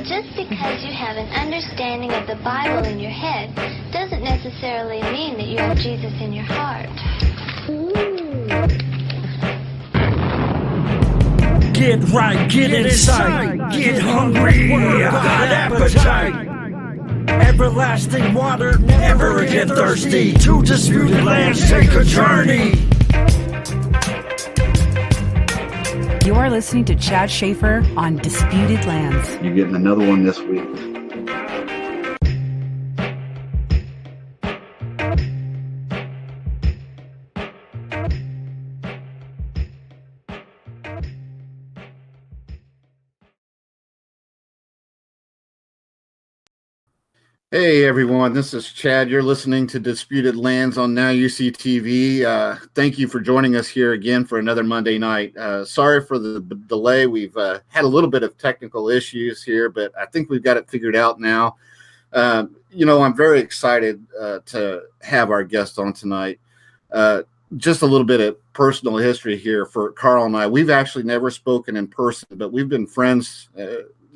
Just because you have an understanding of the Bible in your head doesn't necessarily mean that you have Jesus in your heart. Get right, get inside, get hungry, got appetite. Everlasting water, never again thirsty. To disputed lands, take a journey. You are listening to Chad Schaefer on Disputed Lands. You're getting another one this week. Hey everyone, this is Chad. You're listening to Disputed Lands on Now UCTV. Thank you for joining us here again for another Monday night. Sorry for the delay. We've had a little bit of technical issues here, but I think we've got it figured out now. I'm very excited to have our guest on tonight. Just a little bit of personal history here for Carl and I. We've actually never spoken in person, but we've been friends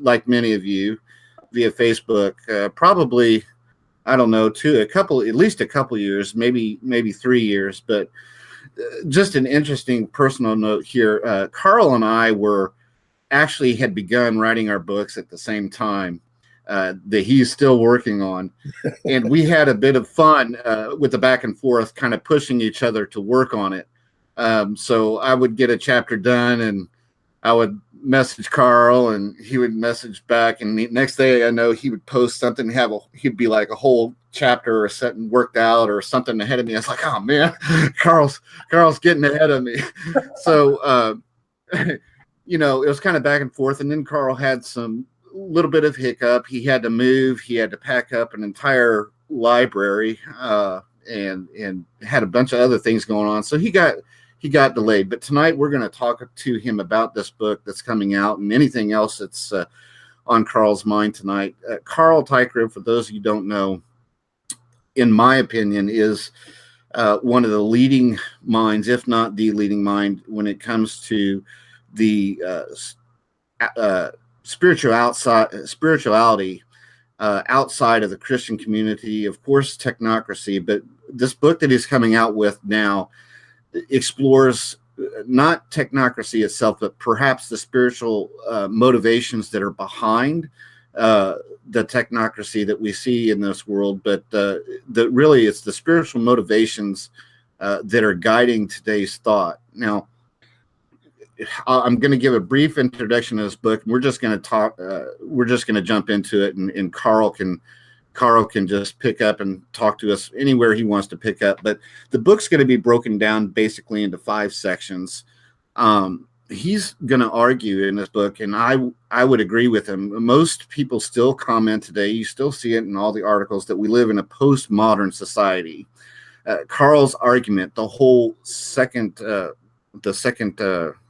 like many of you via Facebook, probably, I don't know, at least a couple years, maybe 3 years. But just an interesting personal note here. Carl and I had begun writing our books at the same time that he's still working on. And we had a bit of fun with the back and forth, kind of pushing each other to work on it. So I would get a chapter done and I would message Carl and he would message back, and the next day I know he would post something, he'd be like a whole chapter or something worked out or something ahead of me. I was like, oh man, Carl's getting ahead of me. So it was kind of back and forth, and then Carl had some little bit of hiccup. He had to move, he had to pack up an entire library and had a bunch of other things going on, so he got delayed. But tonight we're going to talk to him about this book that's coming out and anything else that's on Carl's mind tonight. Carl Teichrib, for those of you who don't know, in my opinion, is one of the leading minds, if not the leading mind, when it comes to the spirituality outside of the Christian community. Of course, technocracy, but this book that he's coming out with now explores not technocracy itself, but perhaps the spiritual motivations that are behind the technocracy that we see in this world. But really it's the spiritual motivations that are guiding today's thought. Now, I'm going to give a brief introduction to this book. And we're just going to talk. We're just going to jump into it, and Carl can just pick up and talk to us anywhere he wants to pick up. But the book's going to be broken down basically into 5 sections. He's going to argue in this book, and I would agree with him. Most people still comment today, you still see it in all the articles, that we live in a postmodern society. Carl's argument, the whole second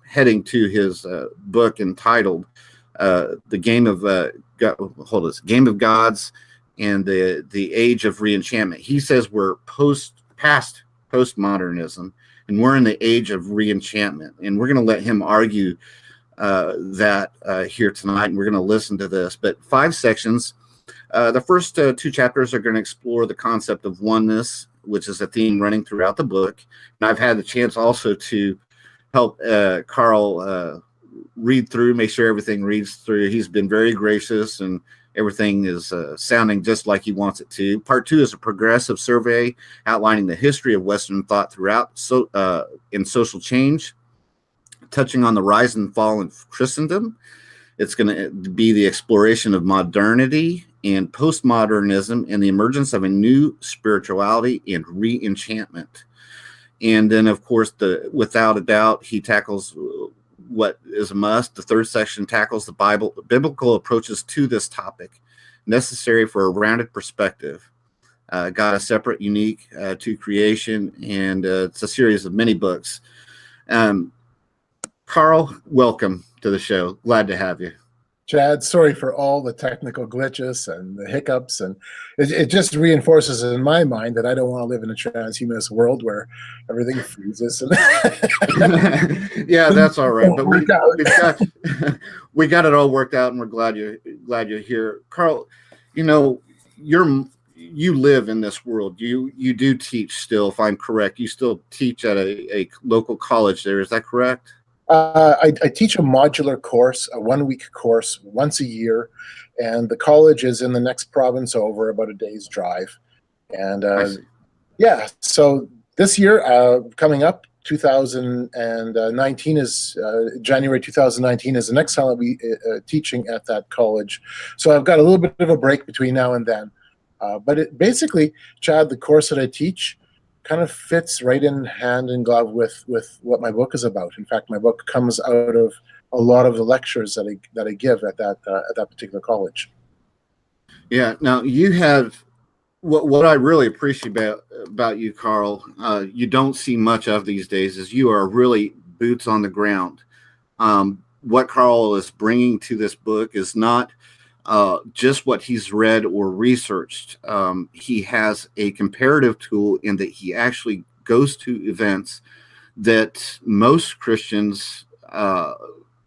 heading to his book entitled "The Game of Gods and the Age of Re-Enchantment." He says we're past postmodernism, and we're in the age of re-enchantment. And we're going to let him argue that here tonight, and we're going to listen to this. But 5 sections. The first 2 chapters are going to explore the concept of oneness, which is a theme running throughout the book. And I've had the chance also to help Carl read through, make sure everything reads through. He's been very gracious, and everything is sounding just like he wants it to. Part 2 is a progressive survey outlining the history of Western thought throughout in social change, touching on the rise and fall of Christendom. It's going to be the exploration of modernity and postmodernism and the emergence of a new spirituality and re-enchantment. And then, of course, without a doubt, he tackles what is a must. The 3rd section tackles the biblical approaches to this topic, necessary for a rounded perspective. God is separate, unique to creation, and it's a series of many books. Carl, welcome to the show. Glad to have you. Chad, sorry for all the technical glitches and the hiccups, and it just reinforces in my mind that I don't want to live in a transhumanist world where everything freezes. Yeah, that's all right. But Work out. we've got we got it all worked out, and we're glad you're here, Carl. You know, you live in this world. You do teach still, if I'm correct. You still teach at a local college there. Is that correct? I teach a modular course, a 1-week course once a year, and the college is in the next province over, about a day's drive. And yeah, so this year, coming up, 2019 is January 2019 is the next time I'll be teaching at that college. So I've got a little bit of a break between now and then. But basically, Chad, the course that I teach kind of fits right in hand in glove with what my book is about. In fact, my book comes out of a lot of the lectures that I give at that particular college. Yeah. Now you have what I really appreciate about you, Carl. You don't see much of these days. Is you are really boots on the ground. What Carl is bringing to this book is not just what he's read or researched. He has a comparative tool in that he actually goes to events that most Christians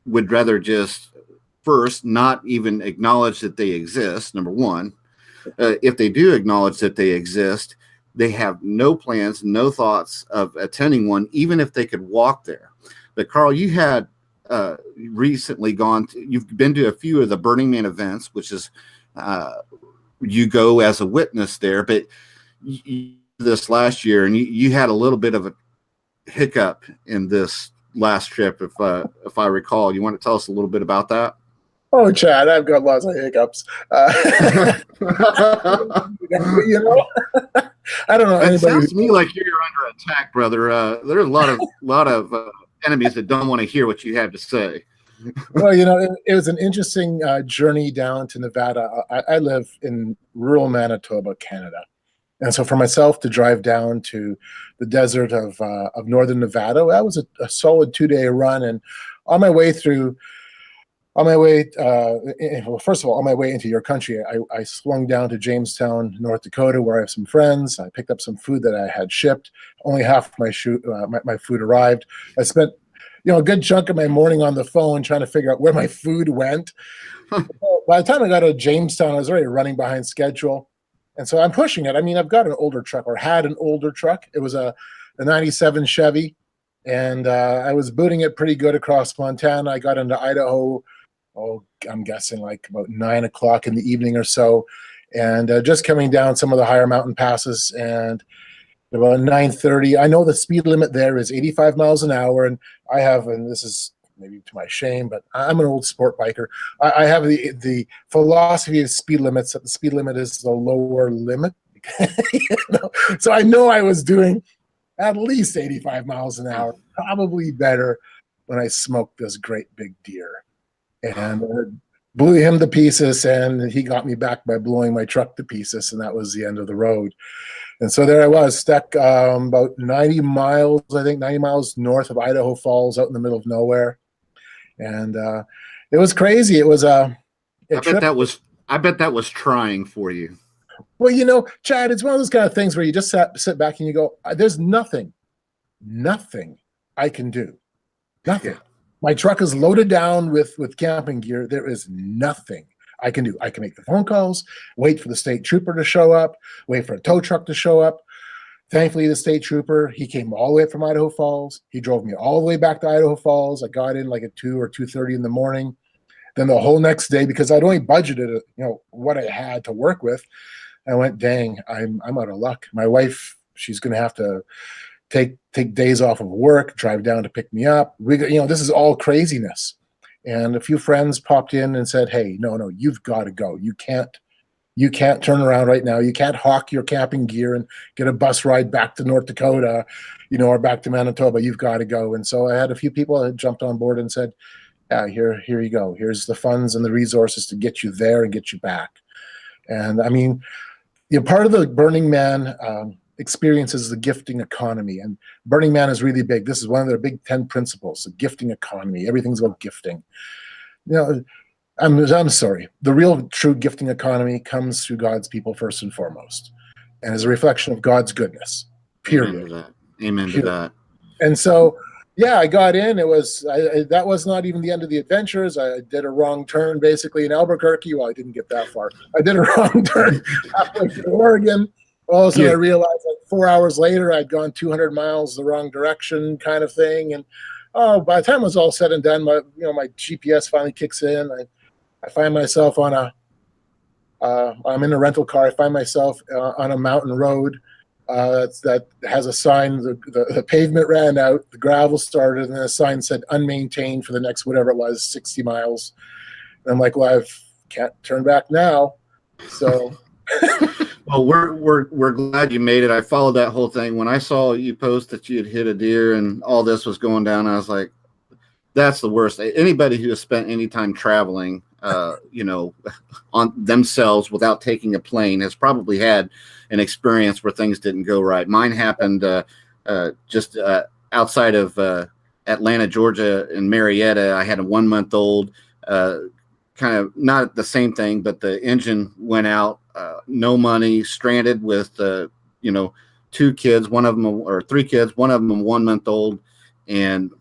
would rather just first not even acknowledge that they exist, number one. If they do acknowledge that they exist, they have no plans, no thoughts of attending one, even if they could walk there. But Carl, you had recently you've been to a few of the Burning Man events, which is you go as a witness there, but this last year, and you had a little bit of a hiccup in this last trip, if I recall. You want to tell us a little bit about that? Oh, Chad, I've got lots of hiccups. You know, I don't know. It sounds to me like you're under attack, brother. There's a lot of enemies that don't want to hear what you have to say. Well, you know, it was an interesting journey down to Nevada. I live in rural Manitoba, Canada. And so for myself to drive down to the desert of northern Nevada, that was a solid 2-day run. And on my way, well, first of all, on my way into your country, I swung down to Jamestown, North Dakota, where I have some friends. I picked up some food that I had shipped. Only half of my food arrived. I spent, a good chunk of my morning on the phone trying to figure out where my food went. By the time I got to Jamestown, I was already running behind schedule. And so I'm pushing it. I mean, I've got an older truck, or had an older truck. It was a 97 Chevy. And I was booting it pretty good across Montana. I got into Idaho, I'm guessing like about 9 o'clock in the evening or so, and just coming down some of the higher mountain passes. And about 9:30, I know the speed limit there is 85 miles an hour, and and this is maybe to my shame, but I'm an old sport biker. I have the philosophy of speed limits, that the speed limit is the lower limit. So I know I was doing at least 85 miles an hour, probably better, when I smoked this great big deer. And blew him to pieces, and he got me back by blowing my truck to pieces, and that was the end of the road. And so there I was, stuck about 90 miles north of Idaho Falls, out in the middle of nowhere. And it was crazy. It was I bet that was trying for you. Well, Chad, it's one of those kind of things where you just sit back and you go, there's nothing I can do. Nothing. Yeah. My truck is loaded down with camping gear. There is nothing I can do. I can make the phone calls, wait for the state trooper to show up, wait for a tow truck to show up. Thankfully, the state trooper, he came all the way from Idaho Falls. He drove me all the way back to Idaho Falls. I got in like at 2 or 2:30 in the morning. Then the whole next day, because I'd only budgeted, what I had to work with, I went, dang, I'm out of luck. My wife, she's going to have to take days off of work, drive down to pick me up. This is all craziness. And a few friends popped in and said, hey, no, you've got to go. You can't turn around right now. You can't hawk your camping gear and get a bus ride back to North Dakota, or back to Manitoba. You've got to go. And so I had a few people that jumped on board and said, yeah, here you go. Here's the funds and the resources to get you there and get you back. And I mean, part of the Burning Man experience is the gifting economy, and Burning Man is really big. This is one of their big 10 principles, the gifting economy. Everything's about gifting. I'm sorry. The real true gifting economy comes through God's people first and foremost, and is a reflection of God's goodness. Period. Amen to that. Amen Period. to that. And so, yeah, I got in. It was that was not even the end of the adventures. I did a wrong turn basically in Albuquerque. Well, I didn't get that far. I did a wrong turn halfway through Oregon. All of a sudden, I realized like 4 hours later, I'd gone 200 miles the wrong direction, kind of thing. And by the time it was all said and done, my GPS finally kicks in. I find myself on I'm in a rental car. I find myself on a mountain road that has a sign. The pavement ran out, the gravel started, and then a sign said unmaintained for the next whatever it was, 60 miles. And I'm like, well, I can't turn back now. So. Well, we're glad you made it. I followed that whole thing. When I saw you post that you had hit a deer and all this was going down, I was like, that's the worst. Anybody who has spent any time traveling, on themselves without taking a plane has probably had an experience where things didn't go right. Mine happened just outside of Atlanta, Georgia, in Marietta. I had a 1-month-old, kind of not the same thing, but the engine went out, no money, stranded with, 2 kids, one of them, or 3 kids, one of them 1 month old, and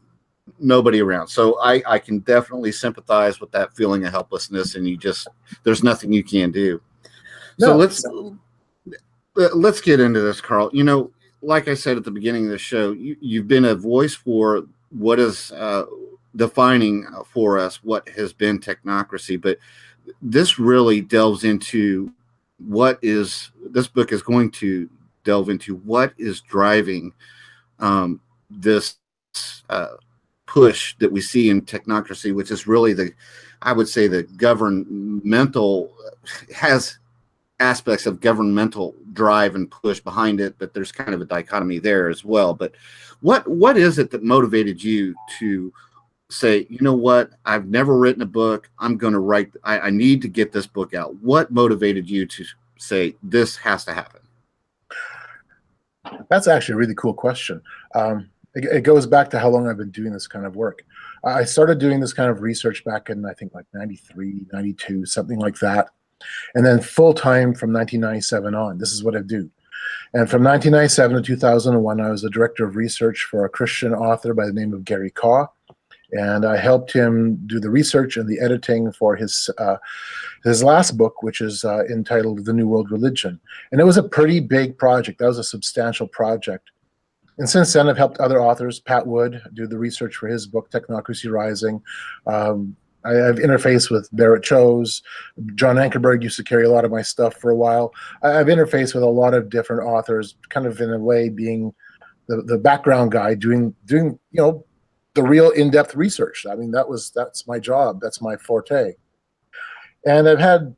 nobody around. So I can definitely sympathize with that feeling of helplessness, and there's nothing you can do. So let's get into this, Carl. Like I said at the beginning of the show, you've been a voice for what is defining for us what has been technocracy, but this really delves into this book is going to delve into what is driving this push that we see in technocracy, which is really I would say the governmental, has aspects of governmental drive and push behind it, but there's kind of a dichotomy there as well. But what is it that motivated you to say, you know what, I've never written a book, I'm going to write, I need to get this book out? What motivated you to say this has to happen? That's actually a really cool question. It goes back to how long I've been doing this kind of work. I started doing this kind of research back in, I think, like 93, 92, something like that. And then full-time from 1997 on. This is what I do. And from 1997 to 2001, I was the director of research for a Christian author by the name of Gary Kaw. And I helped him do the research and the editing for his last book, which is entitled The New World Religion. And it was a pretty big project. That was a substantial project. And since then, I've helped other authors, Pat Wood, do the research for his book, Technocracy Rising. I've interfaced with Barrett Chose. John Ankerberg used to carry a lot of my stuff for a while. I've interfaced with a lot of different authors, kind of in a way being the background guy, doing the real in-depth research. I mean, that's my job. That's my forte. And I've had,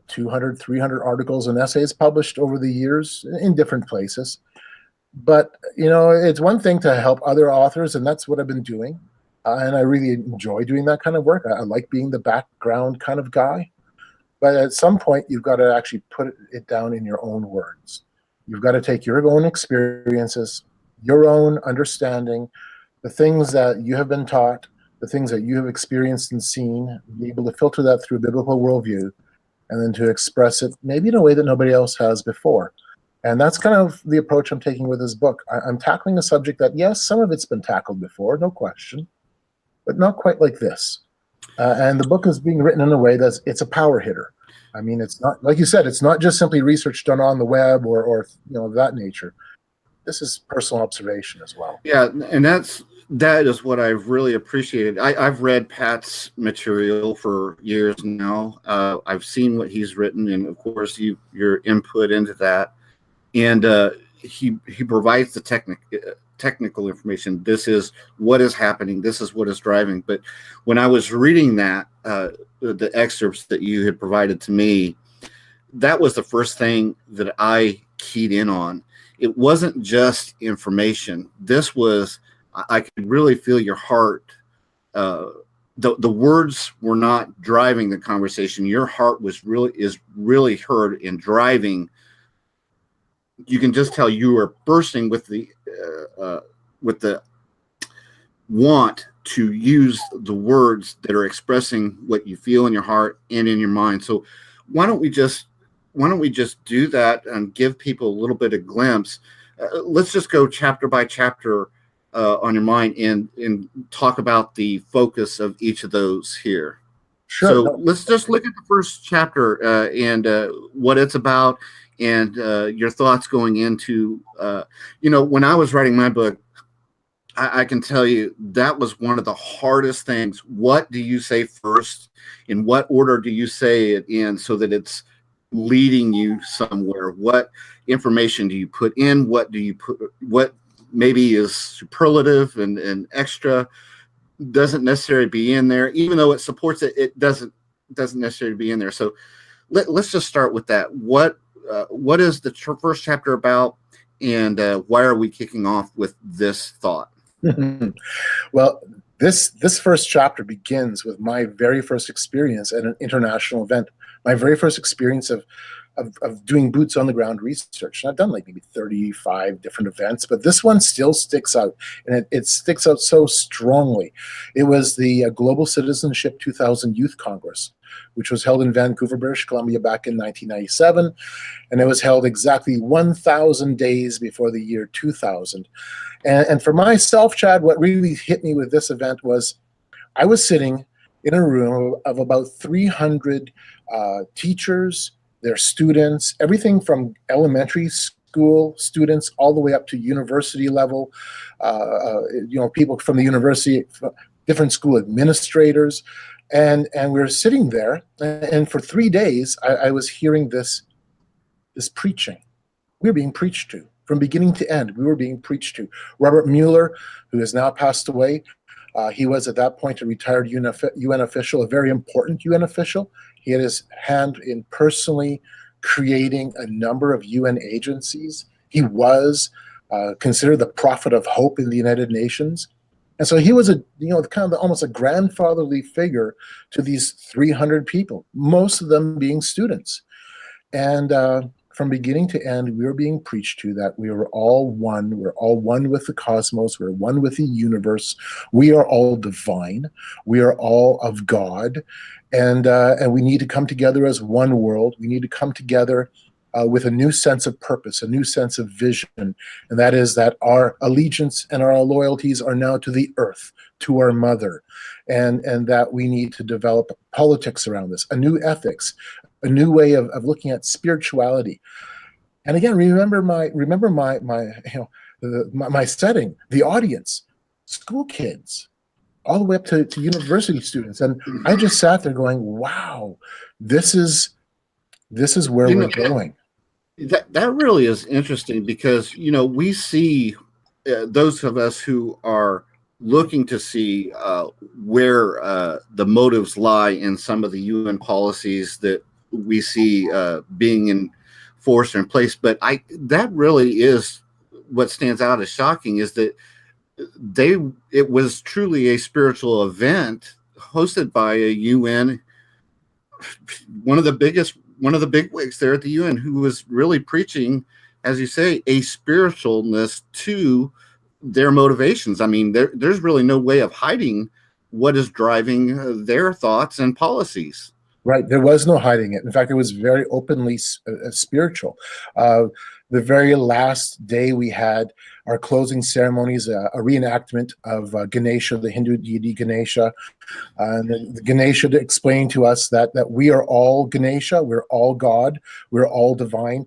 200, 300 articles and essays published over the years in different places. But, it's one thing to help other authors, and that's what I've been doing. And I really enjoy doing that kind of work. I like being the background kind of guy. But at some point, you've got to actually put it down in your own words. You've got to take your own experiences, your own understanding, the things that you have been taught, the things that you have experienced and seen, be able to filter that through a biblical worldview, and then to express it maybe in a way that nobody else has before. And that's kind of the approach I'm taking with this book. I'm tackling a subject that, yes, some of it's been tackled before, no question, but not quite like this. And the book is being written in a way that it's a power hitter. I mean, it's not, like you said, it's not just simply research done on the web or that nature. This is personal observation as well. Yeah, and that is what I've really appreciated. I've read Pat's material for years now. I've seen what he's written, and of course, your input into that. And he provides the technical information. This is what is happening. This is what is driving. But when I was reading that, the excerpts that you had provided to me, that was the first thing that I keyed in on. It wasn't just information. This was, I could really feel your heart. The words were not driving the conversation. Your heart is really heard in driving. You can just tell you are bursting with the want to use the words that are expressing what you feel in your heart and in your mind. So why don't we just do that and give people a little bit of glimpse? Let's just go chapter by chapter on your mind and talk about the focus of each of those here. Sure. So let's just look at the first chapter and what it's about, and your thoughts going into, when I was writing my book, I can tell you that was one of the hardest things. What do you say first? In what order do you say it in so that it's leading you somewhere? What information do you put in? What do you put? What maybe is superlative and extra doesn't necessarily be in there, even though it supports it. It doesn't necessarily be in there. So let's just start with that. What is the first chapter about, and why are we kicking off with this thought? Well, this first chapter begins with my very first experience at an international event. My very first experience of doing boots on the ground research. And I've done like maybe 35 different events, but this one still sticks out, and it sticks out so strongly. It was the Global Citizenship 2000 Youth Congress, which was held in Vancouver, British Columbia back in 1997. And it was held exactly 1,000 days before the year 2000. And for myself, Chad, what really hit me with this event was I was sitting in a room of about 300 teachers, their students, everything from elementary school students all the way up to university level, people from the university, different school administrators. And we were sitting there, and for 3 days, I was hearing this preaching. We were being preached to. From beginning to end, we were being preached to. Robert Mueller, who has now passed away, he was at that point a retired UN official, a very important UN official. He had his hand in personally creating a number of UN agencies. He was considered the prophet of hope in the United Nations. And so he was almost a grandfatherly figure to these 300 people, most of them being students. And from beginning to end, we were being preached to that we were all one. We're all one with the cosmos. We're one with the universe. We are all divine. We are all of God. And we need to come together as one world. We need to come together with a new sense of purpose, a new sense of vision. And that is that our allegiance and our loyalties are now to the earth, to our mother. And that we need to develop politics around this, a new ethics, a new way of looking at spirituality. And again, remember my setting, the audience, school kids, all the way up to university students. And I just sat there going, wow, this is where we're going. That really is interesting because, we see those of us who are looking to see where the motives lie in some of the UN policies that we see being enforced or in place. But that really is what stands out as shocking, is that it was truly a spiritual event hosted by a UN, one of the bigwigs there at the UN, who was really preaching, as you say, a spiritualness to their motivations. I mean, there's really no way of hiding what is driving their thoughts and policies. Right. There was no hiding it. In fact, it was very openly spiritual. The very last day we had our closing ceremonies, a reenactment of Ganesha, the Hindu deity Ganesha. And the Ganesha explained to us that we are all Ganesha, we're all God, we're all divine.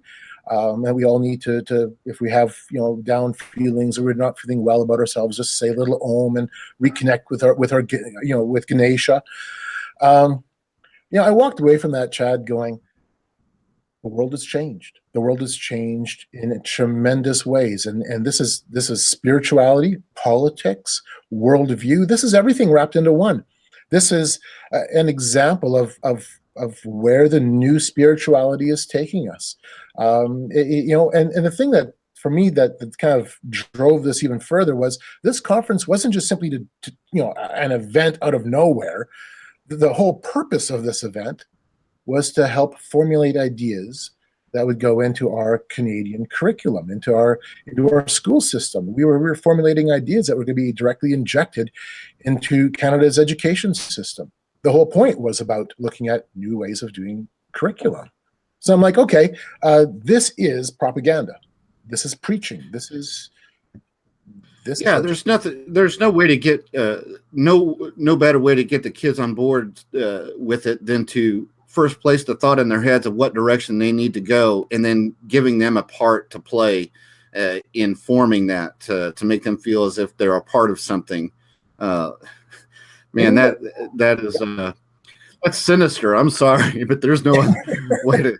And we all need to, if we have, down feelings or we're not feeling well about ourselves, just say a little Om and reconnect with Ganesha. I walked away from that, Chad, going, the world has changed. The world has changed in tremendous ways. And this is spirituality, politics, worldview. This is everything wrapped into one. This is an example of where the new spirituality is taking us. And the thing that, for me, that kind of drove this even further was this conference wasn't just simply to an event out of nowhere. The whole purpose of this event was to help formulate ideas that would go into our Canadian curriculum, into our school system. We were formulating ideas that were going to be directly injected into Canada's education system. The whole point was about looking at new ways of doing curriculum. So I'm like, okay, this is propaganda. This is preaching. There's no way to get no better way to get the kids on board with it than to first place the thought in their heads of what direction they need to go, and then giving them a part to play in forming that to make them feel as if they're a part of something. Man, that is that's sinister. I'm sorry, but there's no other way to.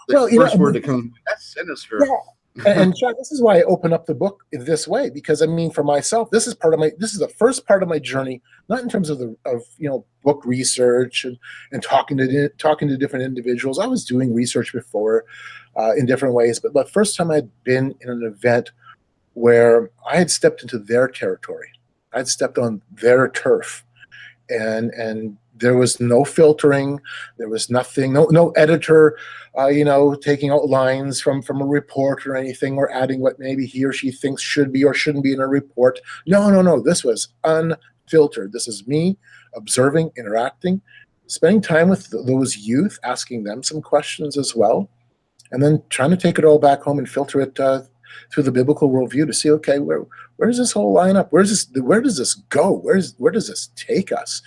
The first word that comes, that's sinister. Yeah. And Chad, this is why I open up the book this way, because I mean, for myself, this is the first part of my journey, not in terms of book research and talking to different individuals. I was doing research before in different ways, but the first time I'd been in an event where I had stepped into their territory, I'd stepped on their turf, and there was no filtering. There was nothing, no editor, taking out lines from a report or anything, or adding what maybe he or she thinks should be or shouldn't be in a report. No. This was unfiltered. This is me observing, interacting, spending time with those youth, asking them some questions as well, and then trying to take it all back home and filter it through the biblical worldview to see, okay, where does this whole line up? Where does this go? Where does this take us?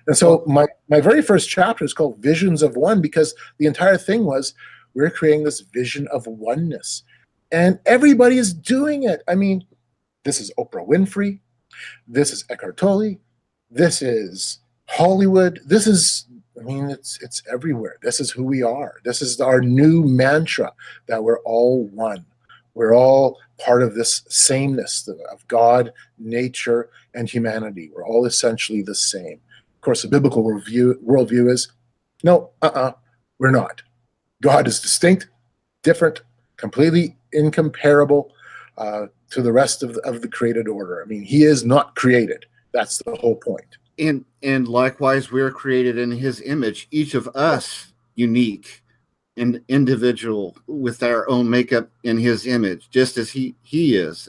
And so my very first chapter is called Visions of One, because the entire thing was we're creating this vision of oneness. And everybody is doing it. I mean, this is Oprah Winfrey. This is Eckhart Tolle. This is Hollywood. It's everywhere. This is who we are. This is our new mantra, that we're all one. We're all part of this sameness of God, nature, and humanity. We're all essentially the same. Of course, the biblical worldview is, no, we're not. God is distinct, different, completely incomparable to the rest of the created order. I mean, he is not created. That's the whole point. And likewise, we're created in his image, each of us unique and individual with our own makeup in his image, just as he is.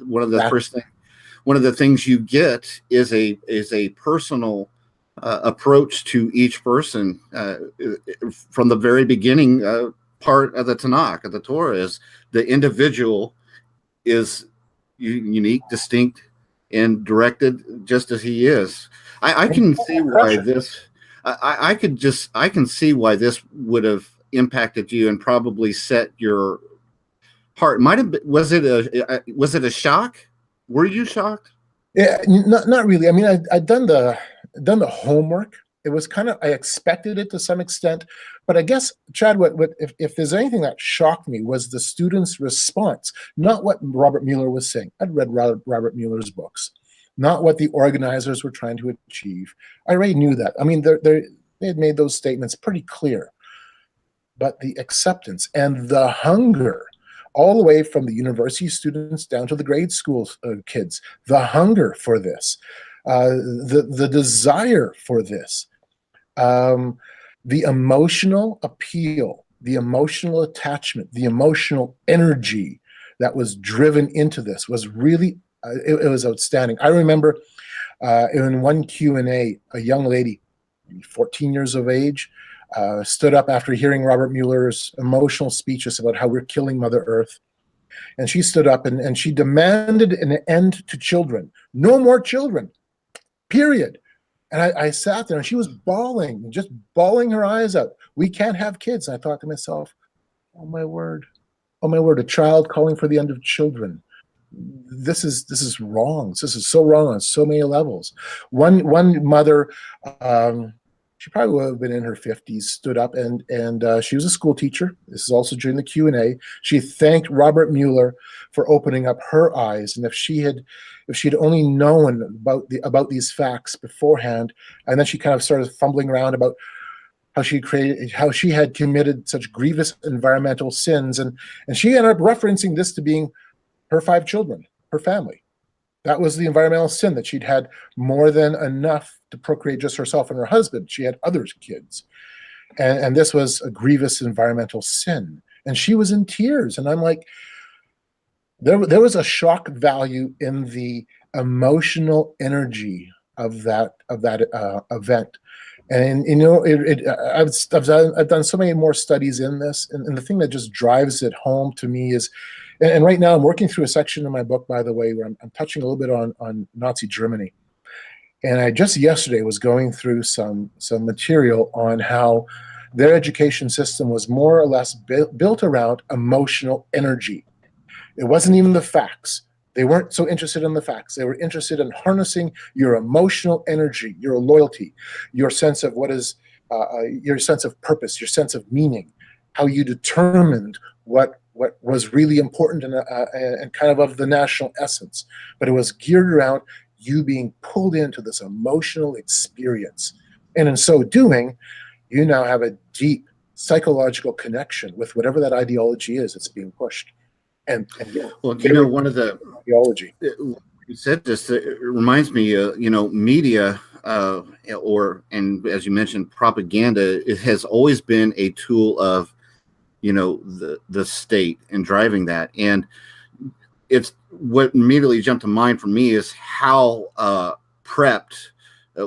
One of the things you get is a personal approach to each person from the very beginning. Part of the Tanakh, of the Torah, is the individual is unique, distinct, and directed just as he is. I can see why this. I can see why this would have impacted you and probably set your heart. Was it a shock? Were you shocked? Yeah, not really. I mean, I'd done the homework. It was kind of, I expected it to some extent, but I guess, Chad, if there's anything that shocked me was the students' response, not what Robert Mueller was saying. I'd read Robert Mueller's books, not what the organizers were trying to achieve. I already knew that. I mean, they had made those statements pretty clear, but the acceptance and the hunger, all the way from the university students down to the grade school kids, the hunger for this, the desire for this, the emotional appeal, the emotional attachment, the emotional energy that was driven into this was really, it was outstanding. I remember in one Q&A, a young lady, 14 years of age, stood up after hearing Robert Mueller's emotional speeches about how we're killing Mother Earth. And she stood up and she demanded an end to children. No more children, period. And I sat there and she was bawling, just bawling her eyes out. We can't have kids. And I thought to myself, oh my word, a child calling for the end of children. This is wrong. This is so wrong on so many levels. One mother, she probably would have been in her 50s, stood up and she was a school teacher. This is also during the Q&A. She thanked Robert Mueller for opening up her eyes, and if she'd only known about these facts beforehand, and then she kind of started fumbling around about how she had committed such grievous environmental sins, and she ended up referencing this to being her 5 children, her family. That was the environmental sin, that she'd had more than enough to procreate just herself and her husband. She had other kids. And this was a grievous environmental sin. And she was in tears. And I'm like, there was a shock value in the emotional energy of that event. And I've done so many more studies in this, and the thing that just drives it home to me is, and right now I'm working through a section in my book, by the way, where I'm touching a little bit on Nazi Germany. And I just yesterday was going through some material on how their education system was more or less built around emotional energy. It wasn't even the facts. They weren't so interested in the facts. They were interested in harnessing your emotional energy, your loyalty, your sense of your sense of purpose, your sense of meaning, how you determined what was really important and kind of the national essence. But it was geared around you being pulled into this emotional experience. And in so doing, you now have a deep psychological connection with whatever that ideology is that's being pushed. And yeah, well, you know, one of the theology you said this, it reminds me, media, and as you mentioned, propaganda, it has always been a tool of, the state and driving that. And it's what immediately jumped to mind for me is how prepped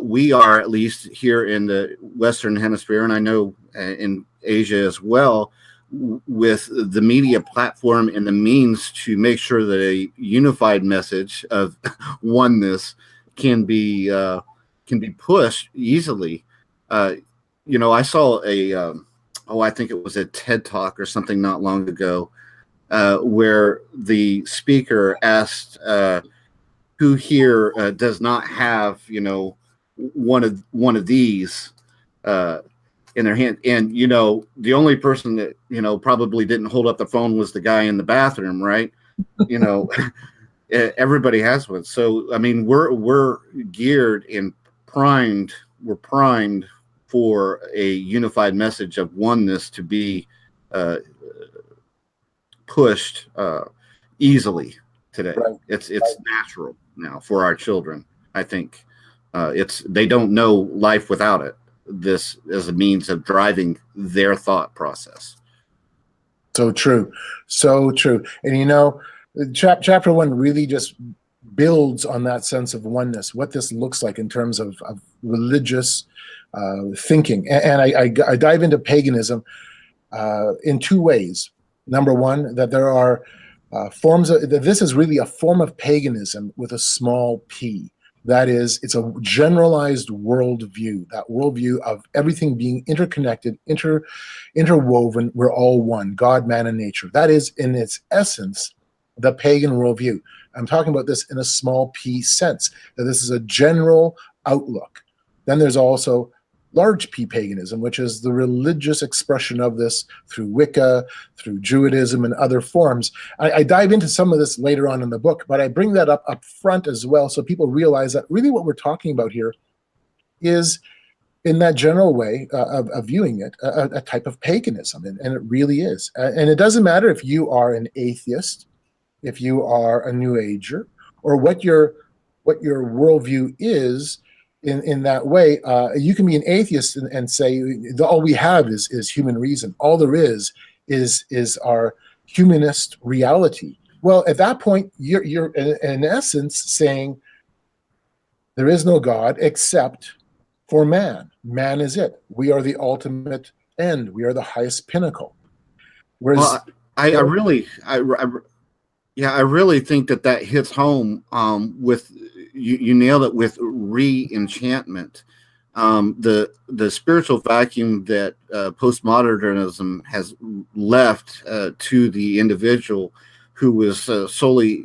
we are, at least here in the Western Hemisphere, and I know in Asia as well, with the media platform and the means to make sure that a unified message of oneness can be pushed easily. I saw I think it was a TED Talk or something not long ago, where the speaker asked who here does not have one of these in their hand, and the only person that probably didn't hold up the phone was the guy in the bathroom, right? Everybody has one. So I mean, we're geared and primed. We're primed for a unified message of oneness to be pushed easily today. Right. It's natural now for our children. I think they don't know life without it. This as a means of driving their thought process. So true. And chapter 1 really just builds on that sense of oneness, what this looks like in terms of religious thinking. And I dive into paganism in two ways. Number one, that there are forms of that this is really a form of paganism with a small p. That is, it's a generalized worldview, that worldview of everything being interconnected, interwoven, we're all one, God, man, and nature. That is, in its essence, the pagan worldview. I'm talking about this in a small p sense, that this is a general outlook. Then there's also large P paganism, which is the religious expression of this through Wicca, through Judaism, and other forms. I dive into some of this later on in the book, but I bring that up front as well so people realize that really what we're talking about here is, in that general way of viewing it, a type of paganism, and it really is. And it doesn't matter if you are an atheist, if you are a New Ager, or what your worldview is. In that way, you can be an atheist and say all we have is human reason. All there is our humanist reality. Well, at that point, you're in essence saying there is no God except for man. Man is it. We are the ultimate end. We are the highest pinnacle. Whereas, I really think that hits home with. You nailed it with re-enchantment. The spiritual vacuum that postmodernism has left to the individual who was solely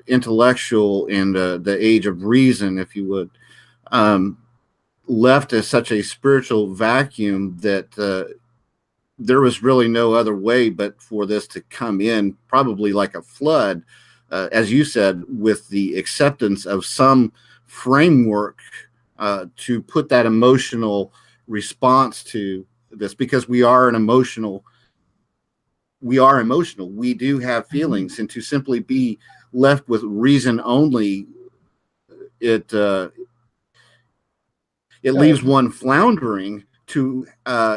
intellectual in the age of reason, if you would, left as such a spiritual vacuum that there was really no other way but for this to come in, probably like a flood. As you said, with the acceptance of some framework to put that emotional response to this, because we are emotional. We do have feelings, and to simply be left with reason only, it leaves one floundering to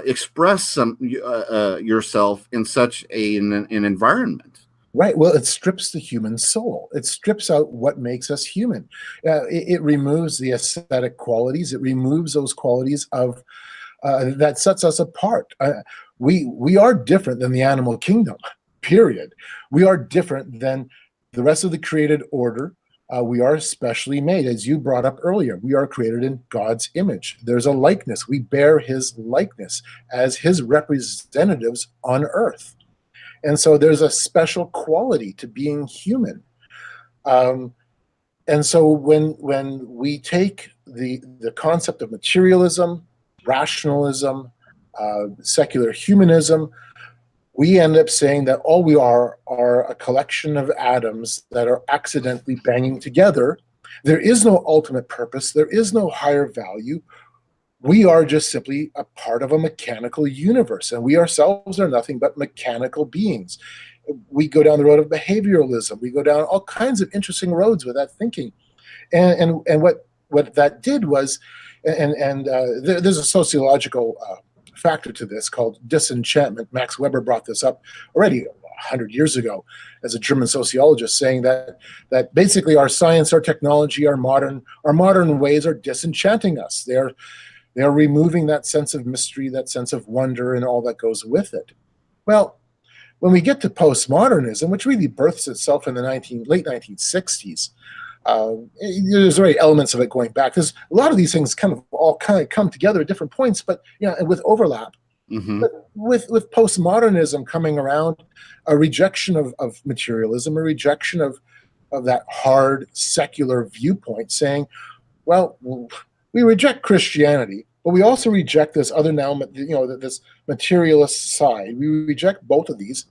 express yourself in such an environment. Right. Well, it strips the human soul. It strips out what makes us human. It removes the aesthetic qualities. It removes those qualities of that sets us apart. We are different than the animal kingdom, period. We are different than the rest of the created order. We are specially made, as you brought up earlier. We are created in God's image. There's a likeness. We bear his likeness as his representatives on earth. And so there's a special quality to being human. And so when we take the concept of materialism, rationalism, secular humanism, we end up saying that all we are a collection of atoms that are accidentally banging together. There is no ultimate purpose. There is no higher value. We are just simply a part of a mechanical universe, and we ourselves are nothing but mechanical beings. We go down the road of behavioralism. We go down all kinds of interesting roads with that thinking. And what that did was, there's a sociological factor to this called disenchantment. Max Weber brought this up already 100 years ago as a German sociologist, saying that basically our science, our technology, our modern ways are disenchanting us. They're removing that sense of mystery, that sense of wonder, and all that goes with it. Well, when we get to postmodernism, which really births itself in the late 1960s, there's already elements of it going back. There's a lot of these things kind of come together at different points, but and with overlap. Mm-hmm. But with postmodernism coming around, a rejection of materialism, a rejection of that hard secular viewpoint, saying, well, we reject Christianity, but we also reject this other this materialist side. We reject both of these.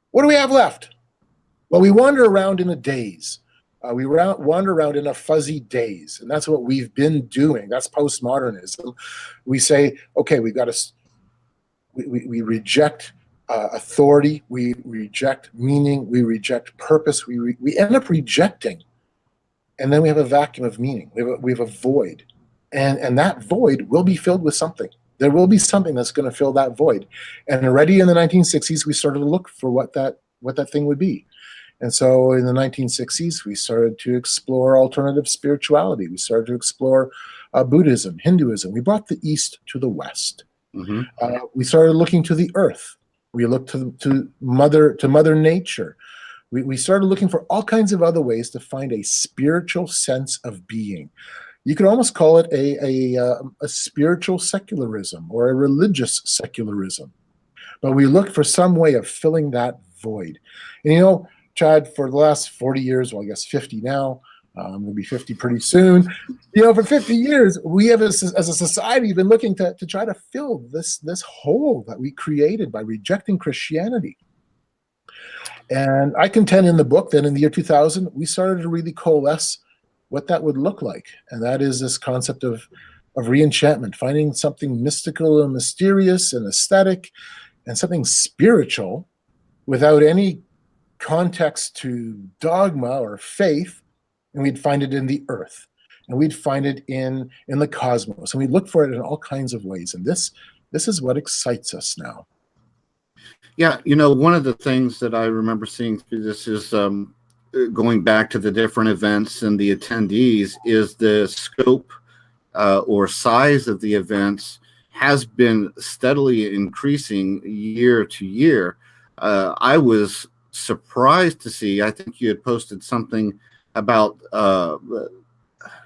What do we have left? Well, we wander around in a daze. We wander around in a fuzzy daze, and that's what we've been doing. That's postmodernism. We say, okay, we reject authority, we reject meaning, we reject purpose. We end up rejecting. And then we have a vacuum of meaning. We have a void. And that void will be filled with something. There will be something that's going to fill that void. And already in the 1960s, we started to look for what that thing would be. And so in the 1960s, we started to explore alternative spirituality. We started to explore Buddhism, Hinduism. We brought the East to the West. Mm-hmm. We started looking to the earth. We looked to Mother Nature. We started looking for all kinds of other ways to find a spiritual sense of being. You could almost call it a spiritual secularism or a religious secularism. But we looked for some way of filling that void. And Chad, for the last 40 years, well, I guess 50 now, I'm going to be 50 pretty soon. For 50 years, we have, as a society, been looking to try to fill this hole that we created by rejecting Christianity. And I contend in the book that in the year 2000, we started to really coalesce what that would look like. And that is this concept of re-enchantment, finding something mystical and mysterious and aesthetic and something spiritual without any context to dogma or faith. And we'd find it in the earth, and we'd find it in the cosmos, and we'd look for it in all kinds of ways. And this is what excites us now. Yeah, one of the things that I remember seeing through this is going back to the different events and the attendees is the scope or size of the events has been steadily increasing year to year. I was surprised to see, I think you had posted something about,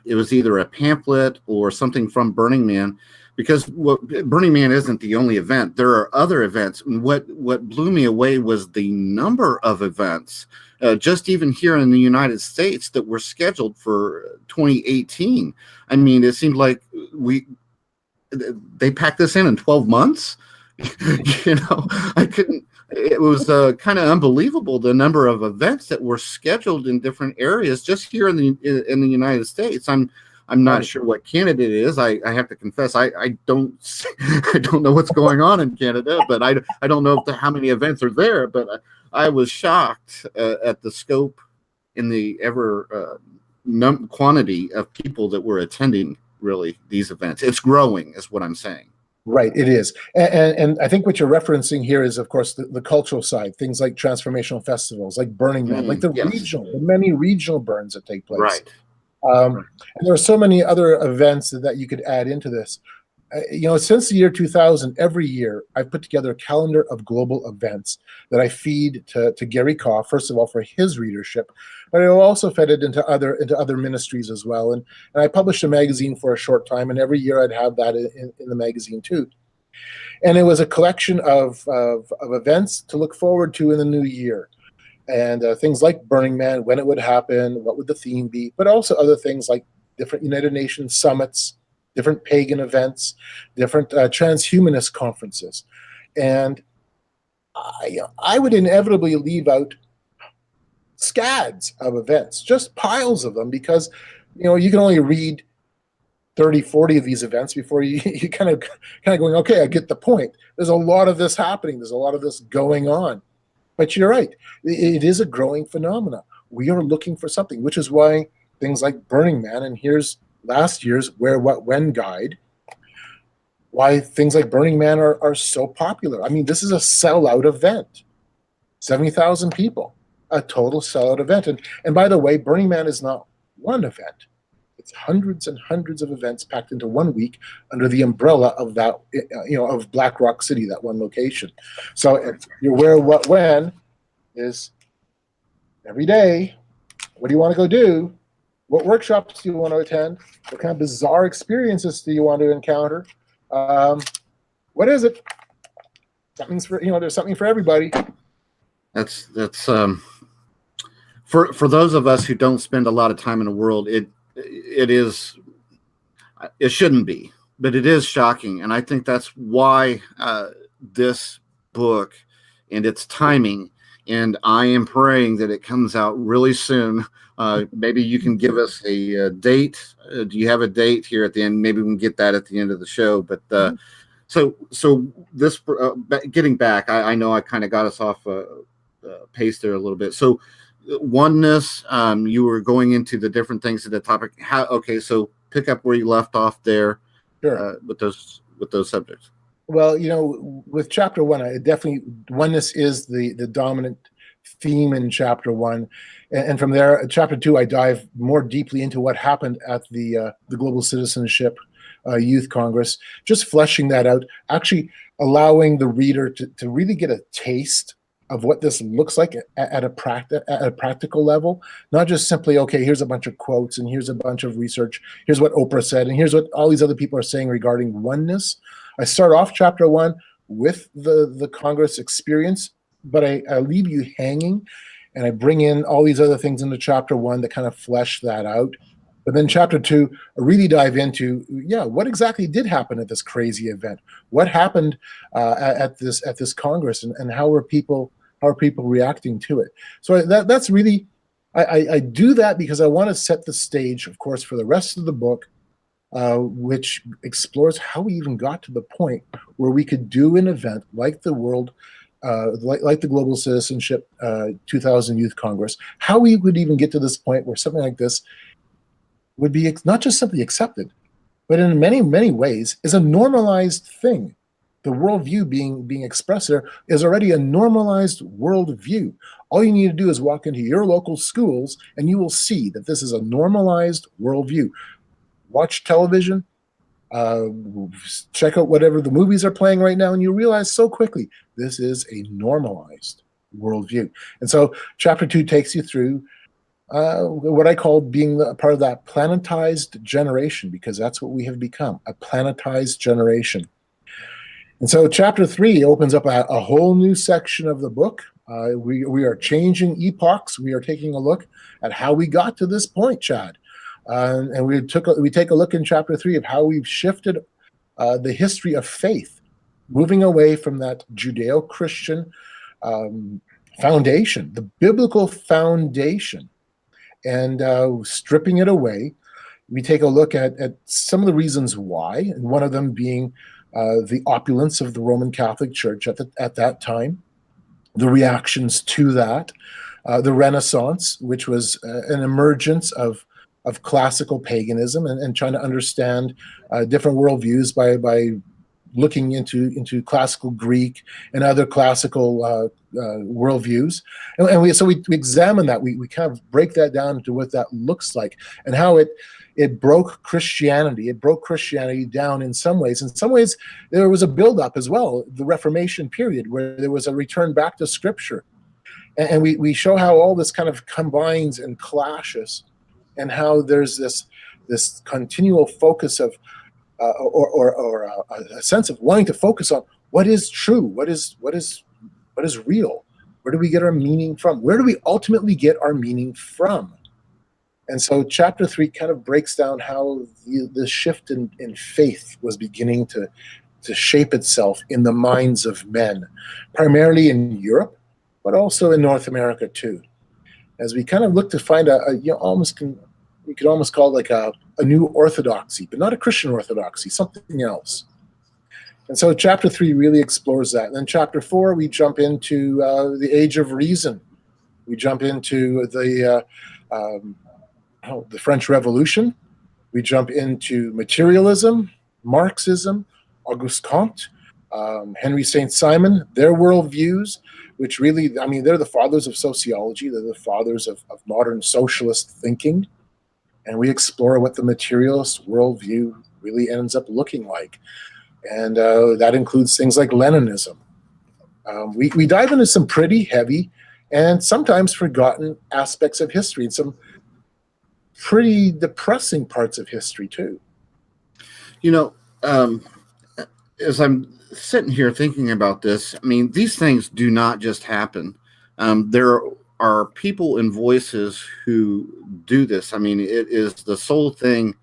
it was either a pamphlet or something from Burning Man, because Burning Man isn't the only event. There are other events. And what blew me away was the number of events, just even here in the United States, that were scheduled for 2018. I mean, it seemed like they packed this in 12 months. It was kind of unbelievable, the number of events that were scheduled in different areas just here in the United States. I'm not sure what Canada is. I have to confess, I don't know what's going on in Canada, but I don't know how many events are there. But I was shocked at the scope and the quantity of people that were attending really, these events. It's growing, is what I'm saying. Right, it is. And I think what you're referencing here is, of course, the cultural side, things like transformational festivals, like Burning Man, like the many regional burns that take place. Right. And there are so many other events that you could add into this. Since the year 2000, every year I've put together a calendar of global events that I feed to Gary Kaw, first of all, for his readership, but I also fed it into other ministries as well. And I published a magazine for a short time, and every year I'd have that in the magazine too. And it was a collection of events to look forward to in the new year. And things like Burning Man, when it would happen, what would the theme be, but also other things like different United Nations summits, different pagan events, different transhumanist conferences. And I would inevitably leave out scads of events, just piles of them, because you can only read 30, 40 of these events before you kind of going, okay, I get the point. There's a lot of this happening. There's a lot of this going on. But you're right. It is a growing phenomena. We are looking for something, which is why things like Burning Man, and here's last year's Where, What, When guide, why things like Burning Man are so popular. I mean, this is a sellout event. 70,000 people, a total sellout event. And by the way, Burning Man is not one event. It's hundreds and hundreds of events packed into 1 week under the umbrella of that, of Black Rock City, that one location. So your Where, What, When is every day. What do you want to go do? What workshops do you want to attend? What kind of bizarre experiences do you want to encounter? What is it? Something's for there's something for everybody. That's for those of us who don't spend a lot of time in the world, it shouldn't be, but it is shocking, and I think that's why this book and its timing. And I am praying that it comes out really soon. Maybe you can give us a date. Do you have a date here at the end? Maybe we can get that at the end of the show. But so this getting back, I know I kind of got us off pace there a little bit. So oneness, you were going into the different things of the topic. Okay, so pick up where you left off there. Sure. With those subjects. Well, with chapter 1, oneness is the dominant theme in chapter 1, and from there, chapter 2, I dive more deeply into what happened at the Global Citizenship Youth Congress, just fleshing that out, actually allowing the reader to really get a taste of what this looks like at a practical level, not just simply, okay, here's a bunch of quotes and here's a bunch of research, here's what Oprah said, and here's what all these other people are saying regarding oneness. I start off chapter 1 with the Congress experience, but I leave you hanging, and I bring in all these other things into chapter 1 that kind of flesh that out. But then chapter 2, I really dive into, what exactly did happen at this crazy event? What happened at this Congress, and how are people reacting to it? So that's really, I do that because I want to set the stage, of course, for the rest of the book, which explores how we even got to the point where we could do an event like the like the Global Citizenship 2000 Youth Congress, how we would even get to this point where something like this would be not just simply accepted, but in many, many ways is a normalized thing. The worldview being expressed there is already a normalized worldview. All you need to do is walk into your local schools and you will see that this is a normalized worldview. Watch television, check out whatever the movies are playing right now, and you realize so quickly this is a normalized worldview. And so chapter 2 takes you through what I call being a part of that planetized generation, because that's what we have become, a planetized generation. And so chapter 3 opens up a whole new section of the book. We are changing epochs. We are taking a look at how we got to this point, Chad. And we take a look in chapter 3 of how we've shifted the history of faith, moving away from that Judeo-Christian foundation, the biblical foundation, and stripping it away. We take a look at some of the reasons why, and one of them being the opulence of the Roman Catholic Church at that time, the reactions to that, the Renaissance, which was an emergence of classical paganism and trying to understand different worldviews by looking into classical Greek and other classical worldviews, and we examine that. We kind of break that down into what that looks like and how it broke Christianity. It broke Christianity down in some ways. In some ways, there was a buildup as well, the Reformation period, where there was a return back to Scripture, and we show how all this kind of combines and clashes, and how there's this continual focus of or a sense of wanting to focus on what is true, what is real, where do we get our meaning from, where do we ultimately get our meaning from. And so chapter 3 kind of breaks down how the shift in faith was beginning to shape itself in the minds of men, primarily in Europe, but also in North America too, as we kind of look to find we could almost call it like a new orthodoxy, but not a Christian orthodoxy, something else. And so chapter 3 really explores that. And then chapter 4, we jump into the Age of Reason. We jump into the French Revolution. We jump into materialism, Marxism, Auguste Comte, Henry St. Simon, their worldviews, which really, I mean, they're the fathers of sociology. They're the fathers of modern socialist thinking. And we explore what the materialist worldview really ends up looking like. And that includes things like Leninism. We dive into some pretty heavy and sometimes forgotten aspects of history, and some pretty depressing parts of history too. You know, as I'm sitting here thinking about this, I mean, these things do not just happen. There are people and voices who do this. I mean, it is the sole thing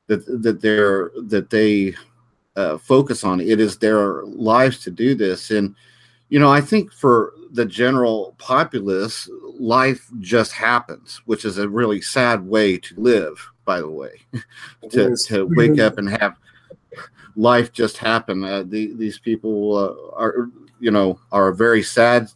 that they focus on. It is their lives to do this. And, you know, I think for the general populace, life just happens, which is a really sad way to live, by the way, to wake up and have life just happen. These people are very sad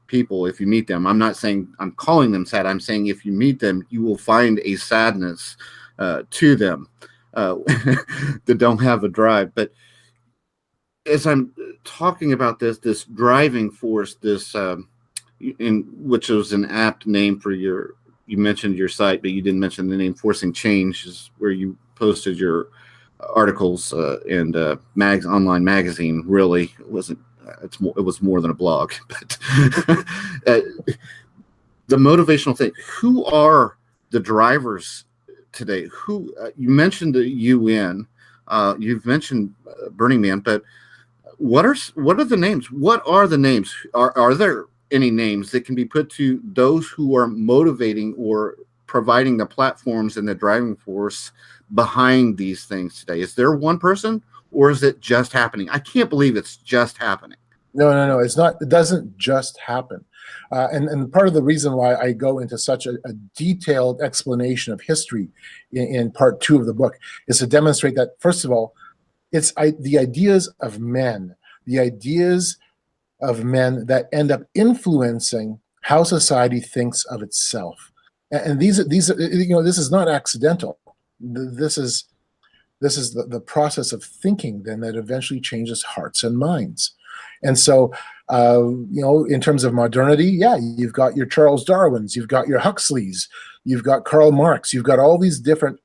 people if you meet them. I'm not saying I'm calling them sad. I'm saying if you meet them, you will find a sadness to them that don't have a drive. But as I'm talking about this driving force, which was an apt name for you mentioned your site, but you didn't mention the name Forcing Change, is where you posted your articles and online magazine. Really, it wasn't. It was more than a blog, but the motivational thing. Who are the drivers today? Who you mentioned the UN, you've mentioned Burning Man, but what are the names? What are the names? Are there any names that can be put to those who are motivating or providing the platforms and the driving force behind these things today? Is there one person, or is it just happening? I can't believe it's just happening. No. It's not. It doesn't just happen. And part of the reason why I go into such a detailed explanation of history in part 2 of the book is to demonstrate that, first of all, it's the ideas of men that end up influencing how society thinks of itself. And these are, this is not accidental. This is the process of thinking then that eventually changes hearts and minds. And so, in terms of modernity, yeah, you've got your Charles Darwins, you've got your Huxleys, you've got Karl Marx, you've got all these different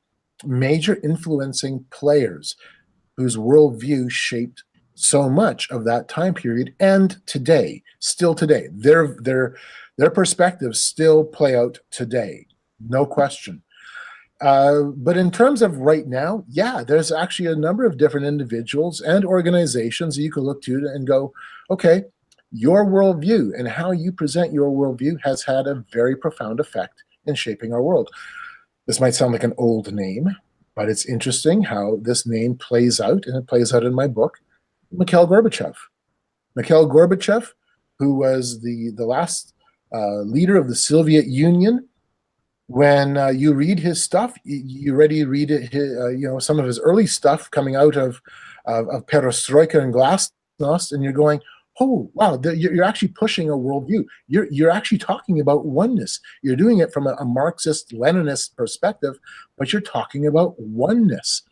major influencing players whose worldview shaped so much of that time period, and still today, their perspectives still play out today, no question. But in terms of right now, yeah, there's actually a number of different individuals and organizations that you can look to and go, okay, your worldview and how you present your worldview has had a very profound effect in shaping our world. This might sound like an old name, but it's interesting how this name plays out, and it plays out in my book. Mikhail Gorbachev. Mikhail Gorbachev, who was the last leader of the Soviet Union. When you read his stuff, you already read some of his early stuff coming out of perestroika and glasnost, and you're going, oh wow, you're actually pushing a worldview. You're actually talking about oneness. You're doing it from a Marxist Leninist perspective, but you're talking about oneness.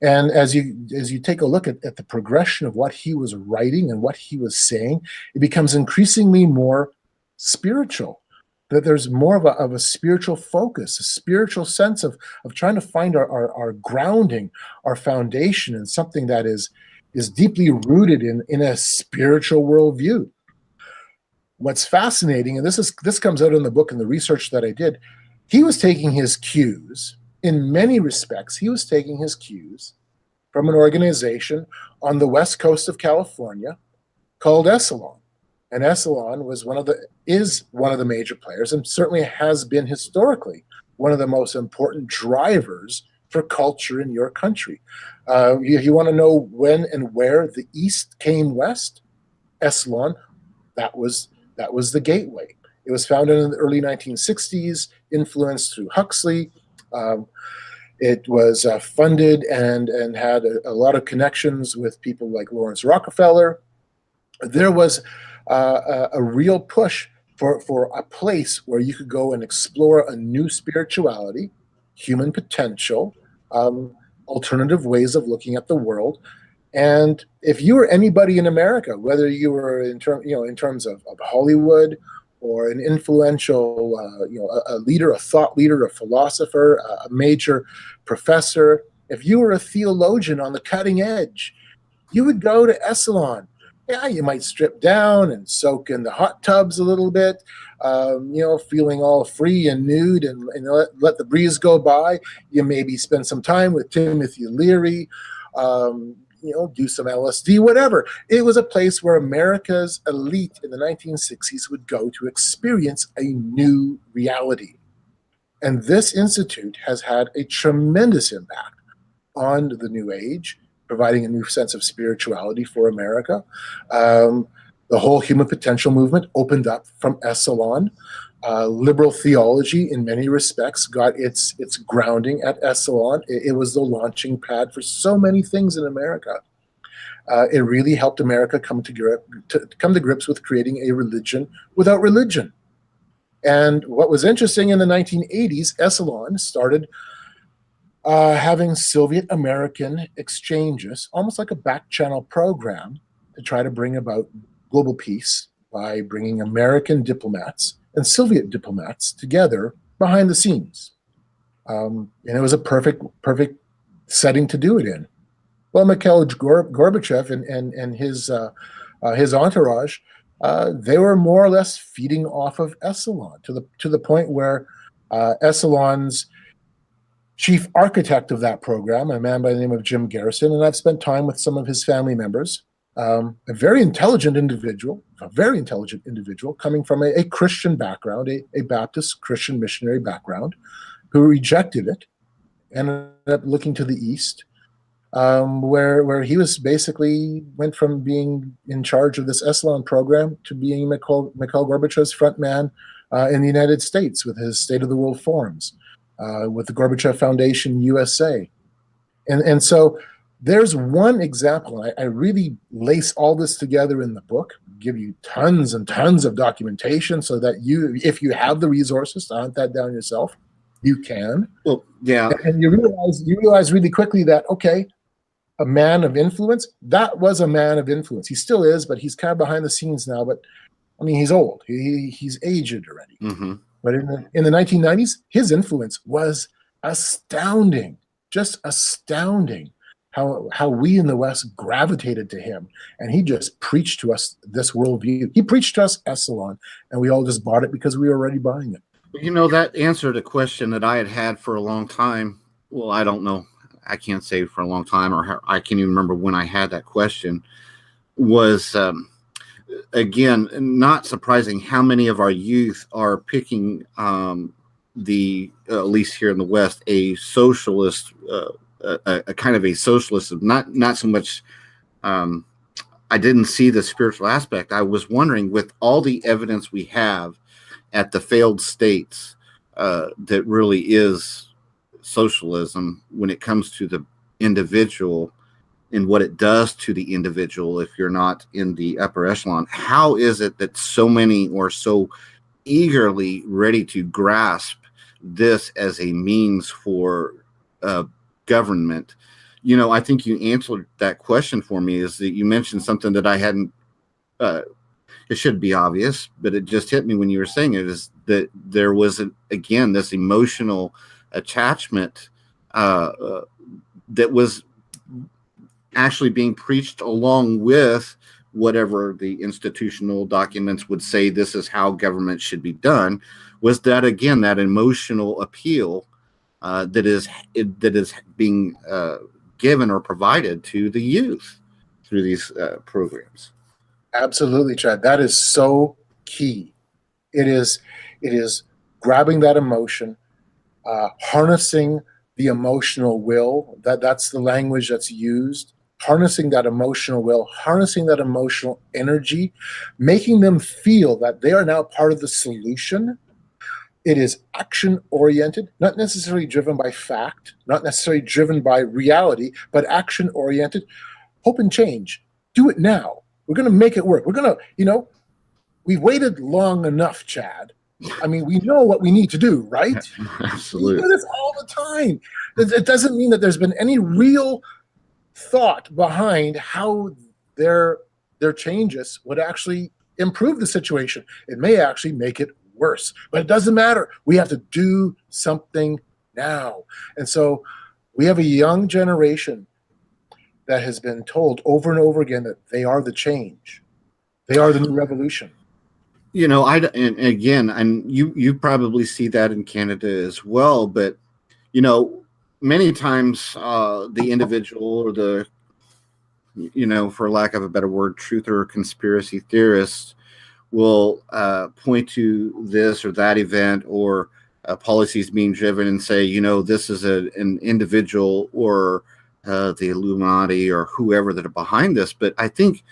And as you take a look at the progression of what he was writing and what he was saying, it becomes increasingly more spiritual. That there's more of a spiritual focus, a spiritual sense of trying to find our grounding, our foundation, in something that is deeply rooted in a spiritual worldview. What's fascinating, and this comes out in the book and the research that I did, he was taking his cues, in many respects, he was taking his cues from an organization on the west coast of California called Esalen. And Esalen is one of the major players, and certainly has been historically one of the most important drivers for culture in your country. You want to know when and where the East came west? Esalen, that was the gateway. It was founded in the early 1960s, influenced through Huxley. It was funded and had a lot of connections with people like Lawrence Rockefeller. There was a real push for a place where you could go and explore a new spirituality, human potential, alternative ways of looking at the world. And if you were anybody in America, whether you were in terms of Hollywood, or an influential, a leader, a thought leader, a philosopher, a major professor, if you were a theologian on the cutting edge, you would go to Esalen. Yeah, you might strip down and soak in the hot tubs a little bit, feeling all free and nude, and let the breeze go by. You maybe spend some time with Timothy Leary, do some LSD, whatever. It was a place where America's elite in the 1960s would go to experience a new reality. And this institute has had a tremendous impact on the New Age, providing a new sense of spirituality for America. The whole human potential movement opened up from Esalen. Liberal theology, in many respects, got its grounding at Esalen. It was the launching pad for so many things in America. It really helped America come to grips with creating a religion without religion. And what was interesting, in the 1980s, Esalen started having Soviet American exchanges, almost like a back channel program, to try to bring about global peace by bringing American diplomats and Soviet diplomats together behind the scenes. And it was a perfect setting to do it in. Well, Mikhail Gorbachev and his entourage, they were more or less feeding off of Esalen to the point where Esalen's chief architect of that program, a man by the name of Jim Garrison, and I've spent time with some of his family members, a very intelligent individual coming from a Christian background, a Baptist Christian missionary background, who rejected it and ended up looking to the East, where he was basically went from being in charge of this Esalen program to being Mikhail Gorbachev's front man in the United States with his State of the World forums, with the Gorbachev Foundation USA. And so there's one example, and I really lace all this together in the book, give you tons and tons of documentation so that if you have the resources to hunt that down yourself, you can. Well, yeah. And you realize really quickly that, okay, a man of influence, that was a man of influence. He still is, but he's kind of behind the scenes now. But I mean, he's old. He's aged already. Mm-hmm. But in the 1990s, his influence was astounding, just astounding. How we in the West gravitated to him, and he just preached to us this worldview. He preached to us Esalen, and we all just bought it because we were already buying it. That answered a question that I had for a long time. Well, I don't know. I can't say for a long time, or I can't even remember when I had that question. Was again, not surprising how many of our youth are picking at least here in the West, a socialist. A kind of a socialist, not so much. I didn't see the spiritual aspect. I was wondering, with all the evidence we have at the failed states, that really is socialism when it comes to the individual. and what it does to the individual if you're not in the upper echelon. How is it that so many are so eagerly ready to grasp this as a means for government? You know, I think you answered that question for me, is that you mentioned something that I hadn't, it should be obvious, but it just hit me when you were saying it, is that there was, again, this emotional attachment that was actually being preached along with whatever the institutional documents would say this is how government should be done. Was that, again, that emotional appeal that is being given or provided to the youth through these programs? Absolutely, Chad. That is so key. It is grabbing that emotion, harnessing the emotional will. That's the language that's used. Harnessing that emotional will, harnessing that emotional energy, making them feel that they are now part of the solution. It is action-oriented, not necessarily driven by fact, not necessarily driven by reality, but action-oriented. Hope and change. Do it now. We're going to make it work. We're going to, we waited long enough, Chad. I mean, we know what we need to do, right? Absolutely. We do this all the time. It doesn't mean that there's been any real thought behind how their changes would actually improve the situation. It may actually make it worse, but it doesn't matter. We have to do something now. And so we have a young generation that has been told over and over again that they are the change. They are the new revolution. You know, and again, and you probably see that in Canada as well, but, you know, many times the individual or the, for lack of a better word, truth or conspiracy theorists will point to this or that event or policies being driven and say, this is an individual or the Illuminati or whoever that are behind this. But I think,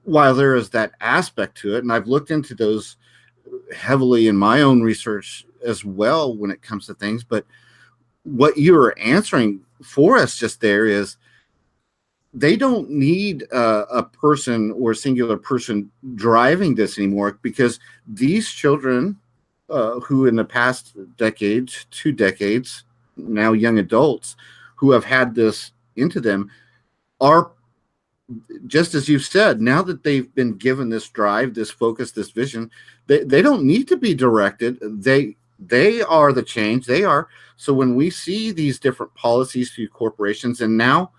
while there is that aspect to it, and I've looked into those heavily in my own research as well when it comes to things, but what you're answering for us just there is they don't need a person or a singular person driving this anymore, because these children who in the past decades, 2 decades, now young adults who have had this into them are, just as you've said, now that they've been given this drive, this focus, this vision, they don't need to be directed. They are the change. They are. So when we see these different policies through corporations, and now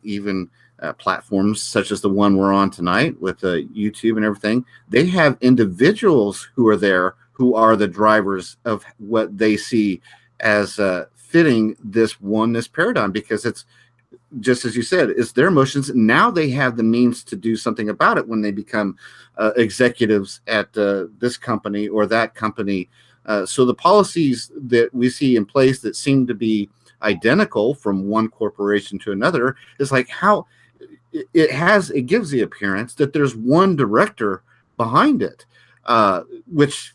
even platforms such as the one we're on tonight with YouTube and everything, they have individuals who are there who are the drivers of what they see as fitting this oneness paradigm, because it's, just as you said, it's their emotions. Now they have the means to do something about it when they become executives at this company or that company. So the policies that we see in place that seem to be identical from one corporation to another is like how it gives the appearance that there's one director behind it, which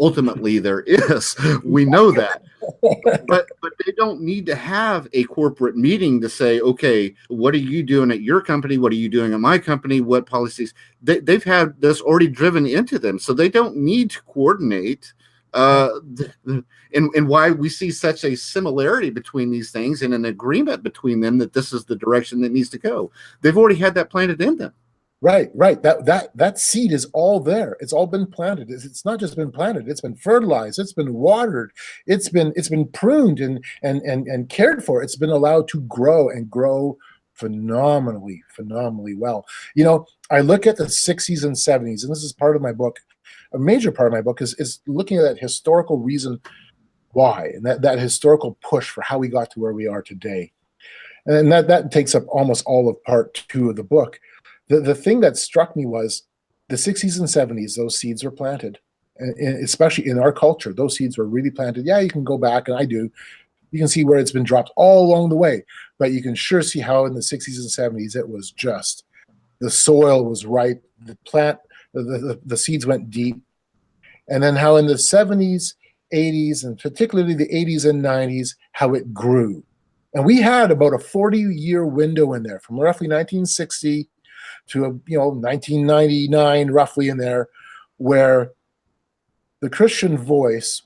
ultimately there is. We know that. But they don't need to have a corporate meeting to say, okay, what are you doing at your company? What are you doing at my company? What policies? They've had this already driven into them, so they don't need to coordinate. And why we see such a similarity between these things and an agreement between them that this is the direction that needs to go. They've already had that planted in them. Right. That seed is all there. It's all been planted. It's not just been planted. It's been fertilized. It's been watered. It's been pruned and cared for. It's been allowed to grow and grow phenomenally well. I look at the 60s and 70s, and this is part of my book. A major part of my book is looking at that historical reason why, and that historical push for how we got to where we are today. And that takes up almost all of part 2 of the book. The thing that struck me was the 60s and 70s, those seeds were planted. And especially in our culture, those seeds were really planted. Yeah, you can go back, and I do. You can see where it's been dropped all along the way. But you can sure see how in the 60s and 70s, it was just, the soil was ripe, the plant, the seeds went deep. And then how in the 70s, 80s, and particularly the 80s and 90s, how it grew. And we had about a 40-year window in there from roughly 1960 to 1999, roughly in there, where the Christian voice,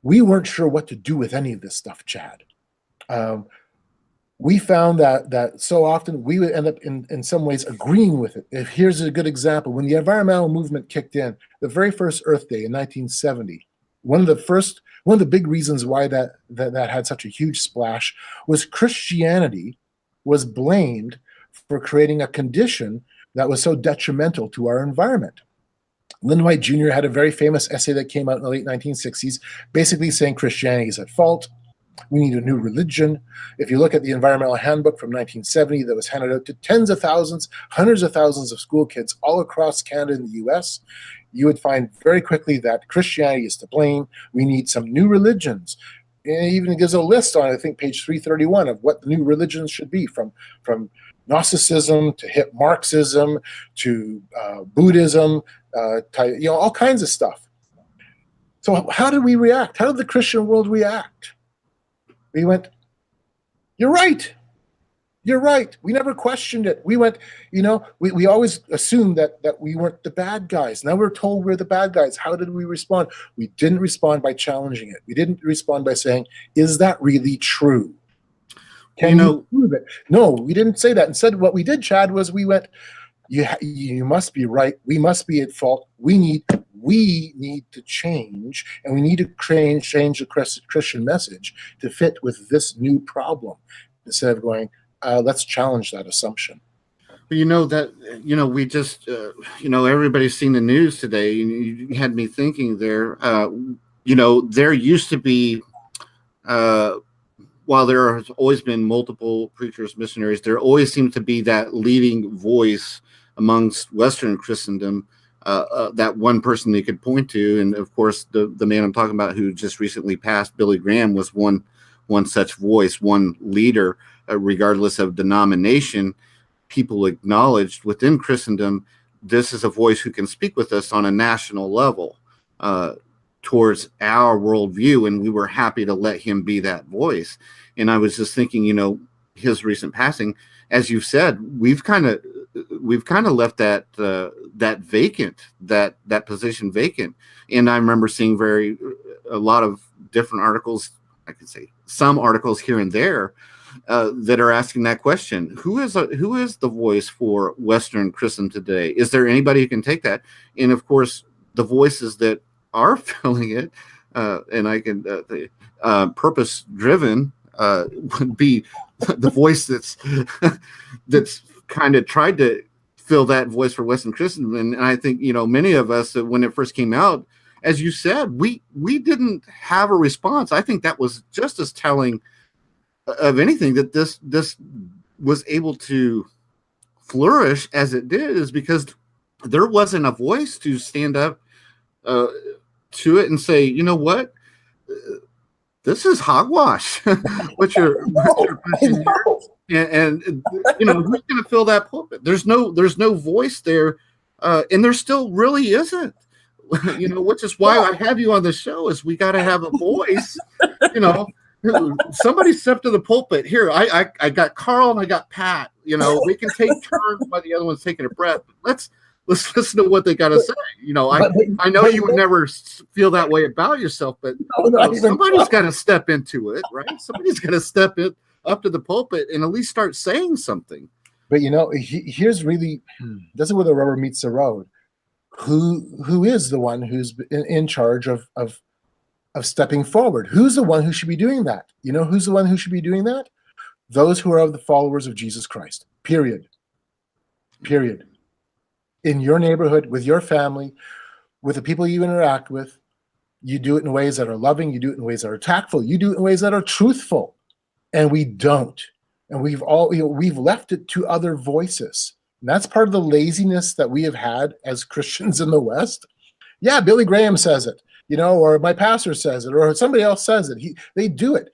we weren't sure what to do with any of this stuff, Chad. We found that so often we would end up in some ways agreeing with it. If here's a good example, when the environmental movement kicked in, the very first Earth Day in 1970, one of the big reasons why that had such a huge splash was Christianity was blamed for creating a condition that was so detrimental to our environment. Lynn White Jr. had a very famous essay that came out in the late 1960s, basically saying Christianity is at fault. We need a new religion. If you look at the Environmental Handbook from 1970 that was handed out to tens of thousands, hundreds of thousands of school kids all across Canada and the US, you would find very quickly that Christianity is to blame. We need some new religions. And it even gives a list on, I think, page 331 of what the new religions should be, from Gnosticism to hip Marxism to Buddhism, all kinds of stuff. So how did we react? How did the Christian world react? We went, you're right. You're right. We never questioned it. We went, we always assumed that we weren't the bad guys. Now we're told we're the bad guys. How did we respond? We didn't respond by challenging it. We didn't respond by saying, is that really true? Can you prove it? No, we didn't say that. Instead, what we did, Chad, was we went, you must be right. We must be at fault. We need to change, and we need to change the Christian message to fit with this new problem, instead of going, let's challenge that assumption. We just, everybody's seen the news today. You had me thinking there. There used to be, while there has always been multiple preachers, missionaries, there always seems to be that leading voice amongst Western Christendom, that one person they could point to. And of course, the man I'm talking about who just recently passed, Billy Graham, was one such voice, one leader, regardless of denomination. People acknowledged within Christendom, this is a voice who can speak with us on a national level towards our worldview, and we were happy to let him be that voice. And I was just thinking, his recent passing, as you've said, we've kind of left that vacant, that position vacant. And I remember seeing a lot of different articles, I could say some articles here and there, that are asking that question: who is the voice for Western Christendom today? Is there anybody who can take that? And of course, the voices that are filling it, and I can purpose driven, would be the voice that's kind of tried to fill that voice for Western Christendom. And I think many of us, when it first came out, as you said, we didn't have a response. I think that was just as telling of anything, that this was able to flourish as it did, is because there wasn't a voice to stand up to it and say, you know what, this is hogwash. what you're pushing here. And who's going to fill that pulpit? There's no voice there, and there still really isn't. Which is why I have you on the show, is we got to have a voice. Somebody step to the pulpit. Here, I got Carl and I got Pat. We can take turns while the other one's taking a breath. Let's listen to what they got to say. I know you would never feel that way about yourself, but somebody's got to step into it, right? Somebody's got to step it up to the pulpit and at least start saying something. But here's really, this is where the rubber meets the road. Who is the one who's in charge of stepping forward? Who's the one who should be doing that? Who's the one who should be doing that? Those who are of the followers of Jesus Christ. Period. In your neighborhood, with your family, with the people you interact with, you do it in ways that are loving. You do it in ways that are tactful. You do it in ways that are truthful. And we don't. And we've left it to other voices. And that's part of the laziness that we have had as Christians in the West. Yeah, Billy Graham says it, or my pastor says it, or somebody else says it. They do it.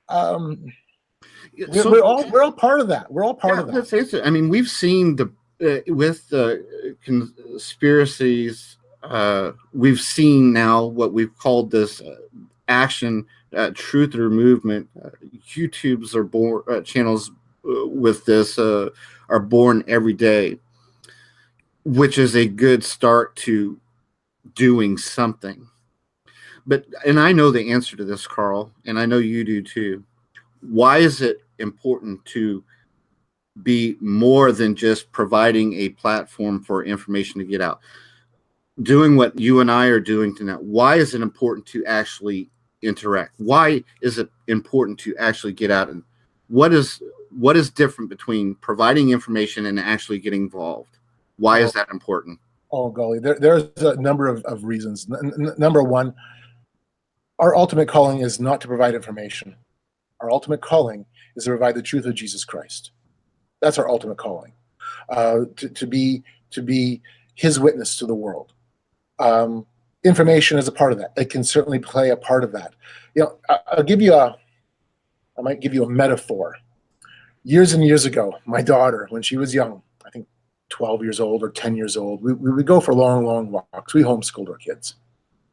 We're all part of that. We're all part of that. Let's face it. I mean, we've seen with the conspiracies. We've seen now what we've called this action truther movement, YouTube's are born channels with this are born every day, which is a good start to doing something. But, and I know the answer to this, Carl, and I know you do too. Why is it important to be more than just providing a platform for information to get out? Doing what you and I are doing tonight, why is it important to actually interact? Why is it important to actually get out? And what is different between providing information and actually getting involved? Why is that important? Oh, golly, there's a number of reasons. Number one, our ultimate calling is not to provide information. Our ultimate calling is to provide the truth of Jesus Christ. That's our ultimate calling, to be his witness to the world. Information is a part of that. It can certainly play a part of that. You know, I might give you a metaphor. Years and years ago, my daughter, when she was young, I think 12 years old or 10 years old, we would go for long walks. We homeschooled our kids.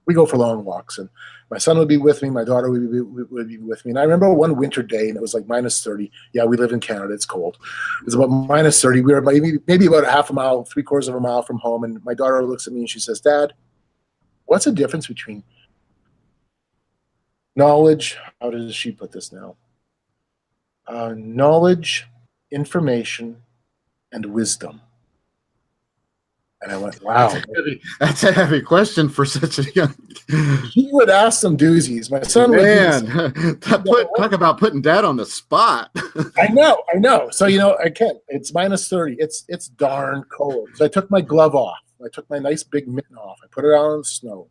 We go for long walks, and my son would be with me, my daughter would be with me. And I remember one winter day, and it was like -30. Yeah, we live in Canada, it's cold. It was about -30. We were maybe about a half a mile, 3/4 of a mile from home, and my daughter looks at me and she says, "Dad, what's the difference between knowledge," how does she put this now? Knowledge, information, and wisdom. And I went, wow. That's a heavy question for such a young. He would ask some doozies. My son would. Talk about putting dad on the spot. I know. So, you know, I can't. It's -30. It's darn cold. So I took my glove off. I took my nice big mitten off. I put it out on the snow.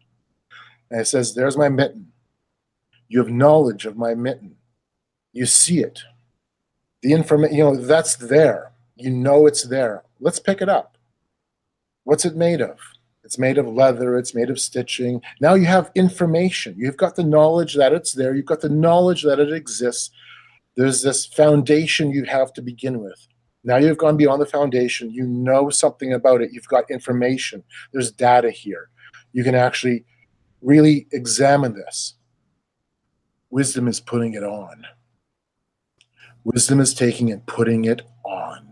And it says, "There's my mitten. You have knowledge of my mitten. You see it. The information, you know, that's there. You know it's there. Let's pick it up. What's it made of? It's made of leather. It's made of stitching. Now you have information. You've got the knowledge that it's there. You've got the knowledge that it exists. There's this foundation you have to begin with. Now you've gone beyond the foundation. You know something about it. You've got information. There's data here. You can actually really examine this. Wisdom is putting it on. Wisdom is taking and putting it on.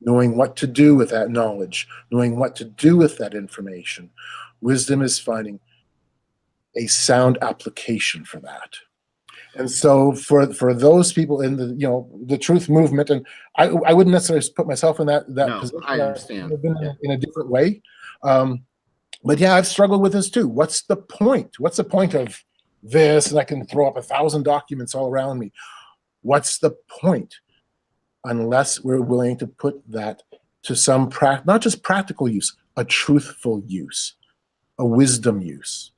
Knowing what to do with that knowledge, knowing what to do with that information. Wisdom is finding a sound application for that. And so for those people in the, you know, the truth movement, and I wouldn't necessarily put myself in that position. I understand. I've been in a different way. But yeah, I've struggled with this too. What's the point? What's the point of this? And I can throw up 1,000 documents all around me. What's the point? Unless we're willing to put that to some not just practical use, a truthful use, a wisdom use.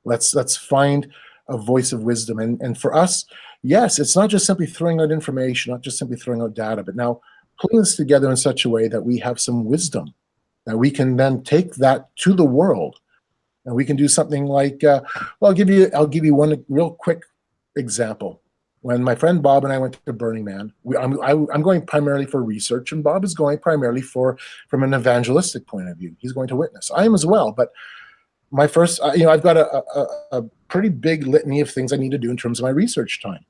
Let's find a voice of wisdom. And for us, yes, it's not just simply throwing out information, not just simply throwing out data, but now putting this together in such a way that we have some wisdom, that we can then take that to the world, and we can do something like, well, I'll give you one real quick example. When my friend Bob and I went to Burning Man, I'm going primarily for research, and Bob is going primarily from an evangelistic point of view. He's going to witness. I am as well, but my first, you know, I've got a pretty big litany of things I need to do in terms of my research time.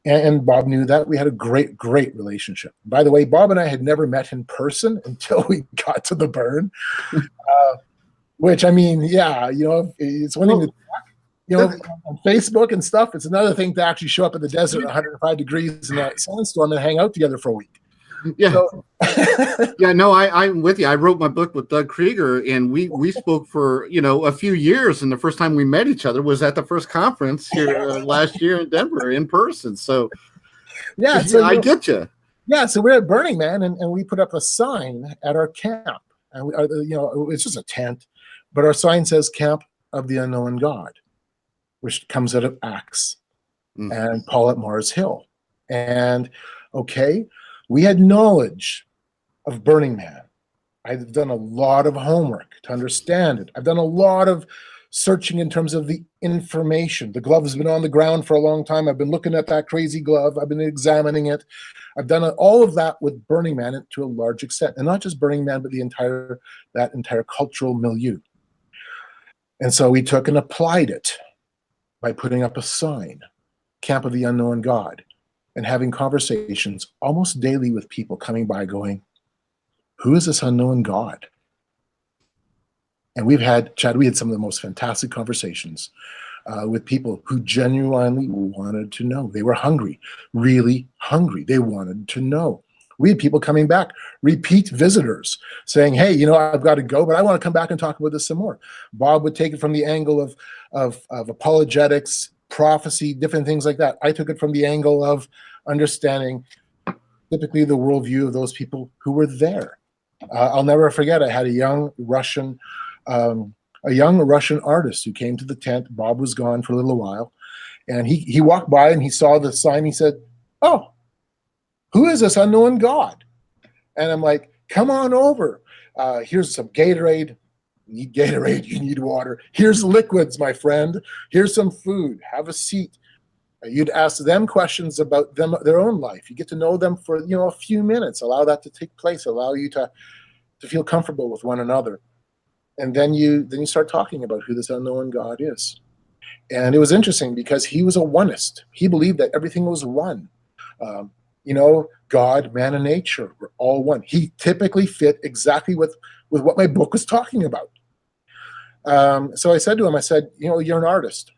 And Bob knew that. We had a great relationship. By the way, Bob and I had never met in person until we got to the burn, which, I mean, yeah, you know, it's one thing to, you know, on Facebook and stuff. It's another thing to actually show up in the desert at 105 degrees in a sandstorm and hang out together for a week. Yeah. So, yeah, no, I'm with you. I wrote my book with Doug Krieger, and we spoke for, you know, a few years. And the first time we met each other was at the first conference here last year in Denver in person. So, yeah, so, I get you. Yeah, so we're at Burning Man, and we put up a sign at our camp. And, you know, it's just a tent, but our sign says Camp of the Unknown God, which comes out of Acts and Paul at Mars Hill. And, okay, we had knowledge of Burning Man. I've done a lot of homework to understand it. I've done a lot of searching in terms of the information. The glove has been on the ground for a long time. I've been looking at that crazy glove. I've been examining it. I've done all of that with Burning Man to a large extent. And not just Burning Man, but that entire cultural milieu. And so we took and applied it. by putting up a sign, Camp of the Unknown God, and having conversations almost daily with people coming by going, who is this unknown God? And we had some of the most fantastic conversations with people who genuinely wanted to know. They were hungry, really hungry. They wanted to know. We had people coming back, repeat visitors, saying, hey, I've got to go, but I want to come back and talk about this some more. Bob would take it from the angle of apologetics, prophecy, different things like that. I took it from the angle of understanding typically the worldview of those people who were there. I'll never forget, I had a young Russian artist who came to the tent. Bob was gone for a little while, and he walked by and he saw the sign. He said, oh, who is this unknown God? And I'm like, come on over. Here's some Gatorade. You need Gatorade, you need water. Here's liquids, my friend. Here's some food. Have a seat. You'd ask them questions about their own life. You get to know them for a few minutes. Allow that to take place. Allow you to feel comfortable with one another. And then you start talking about who this unknown God is. And it was interesting because he was a onist. He believed that everything was one. God, man, and nature were all one. He typically fit exactly with what my book was talking about. So I said to him, you're an artist.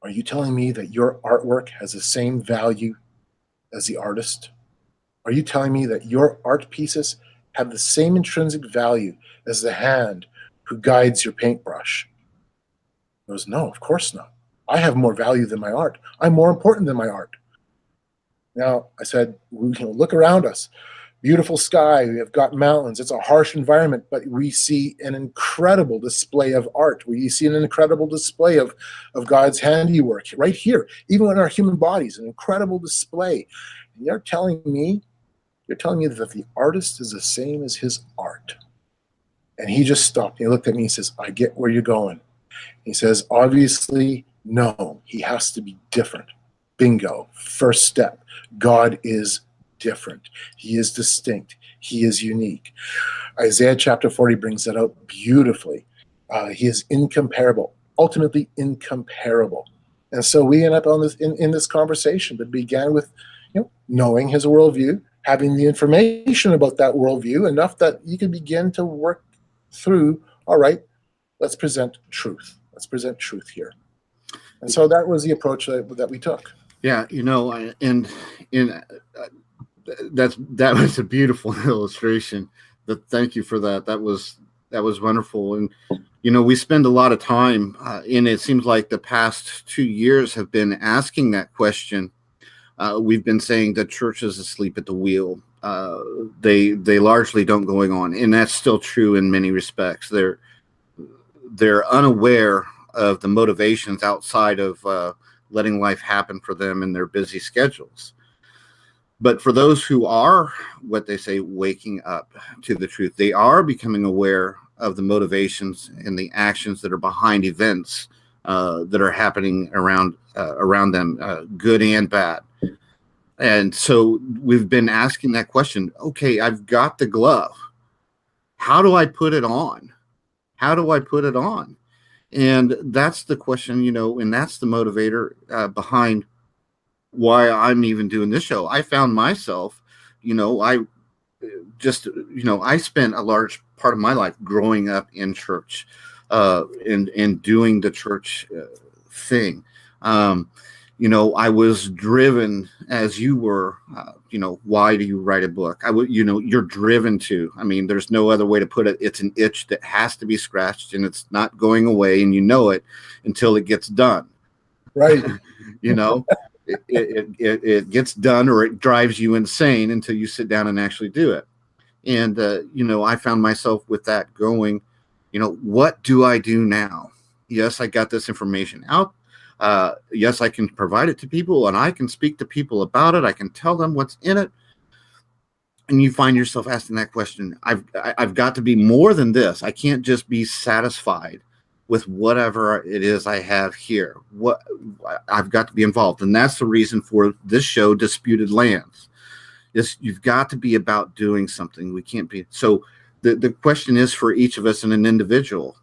Are you telling me that your artwork has the same value as the artist? Are you telling me that your art pieces have the same intrinsic value as the hand who guides your paintbrush? He goes, no, of course not. I have more value than my art. I'm more important than my art. Now, I said, look around us. Beautiful sky, we have got mountains. It's a harsh environment, but we see an incredible display of art. We see an incredible display of God's handiwork right here, even in our human bodies, an incredible display. And you're telling me that the artist is the same as his art. And he just stopped. He looked at me and he says, I get where you're going. He says, obviously, no, he has to be different. Bingo, first step. God is different. He is distinct. He is unique. Isaiah chapter 40 brings that out beautifully. He is incomparable, ultimately incomparable. And so we end up on this in this conversation that began with knowing his worldview, having the information about that worldview enough that you can begin to work through, all right, let's present truth. Let's present truth here. And so that was the approach that we took. Yeah, that was a beautiful illustration. Thank you for that. That was wonderful. And we spend a lot of time, and it seems like the past 2 years have been asking that question. We've been saying the church is asleep at the wheel. They largely don't going on, and that's still true in many respects. They're unaware of the motivations outside of letting life happen for them in their busy schedules. But for those who are, what they say, waking up to the truth, they are becoming aware of the motivations and the actions that are behind events that are happening around them, good and bad. And so we've been asking that question, okay, I've got the glove. How do I put it on? How do I put it on? And that's the question, and that's the motivator behind why I'm even doing this show. I found myself, I spent a large part of my life growing up in church and doing the church thing. I was driven as you were, why do you write a book? You're driven to, there's no other way to put it. It's an itch that has to be scratched, and it's not going away, and it until it gets done. Right. It gets done, or it drives you insane until you sit down and actually do it. And, I found myself with that going, what do I do now? Yes, I got this information out. Yes, I can provide it to people, and I can speak to people about it. I can tell them what's in it. And you find yourself asking that question. I've got to be more than this. I can't just be satisfied with whatever it is I have here. I've got to be involved. And that's the reason for this show, Disputed Lands. You've got to be about doing something. We can't be. So the question is for each of us and an individual,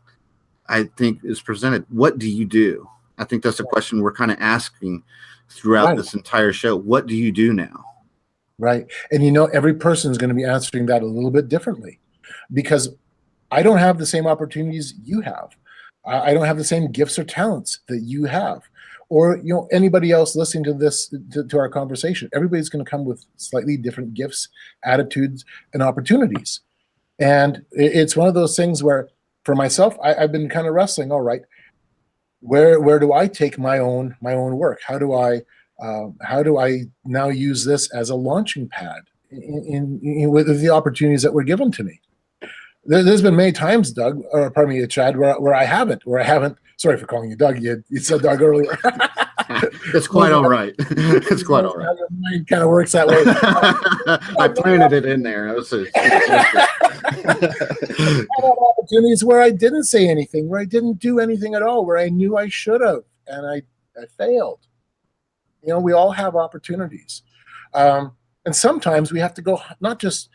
I think, is presented. What do you do? I think that's the question we're kind of asking throughout this entire show. What do you do now? Right. And every person is going to be answering that a little bit differently, because I don't have the same opportunities you have. I don't have the same gifts or talents that you have, or anybody else listening to this, to our conversation. Everybody's going to come with slightly different gifts, attitudes, and opportunities. And it's one of those things where, for myself, I've been kind of wrestling. All right, where do I take my own work? How do I now use this as a launching pad with the opportunities that were given to me? There's been many times, Doug, or pardon me, Chad, where I haven't. Sorry for calling you Doug. You said Doug earlier. It's quite all right. It's quite all right. It kind of works that way. I planted it in there. I had opportunities where I didn't say anything, where I didn't do anything at all, where I knew I should have, and I failed. We all have opportunities. And sometimes we have to go, not just,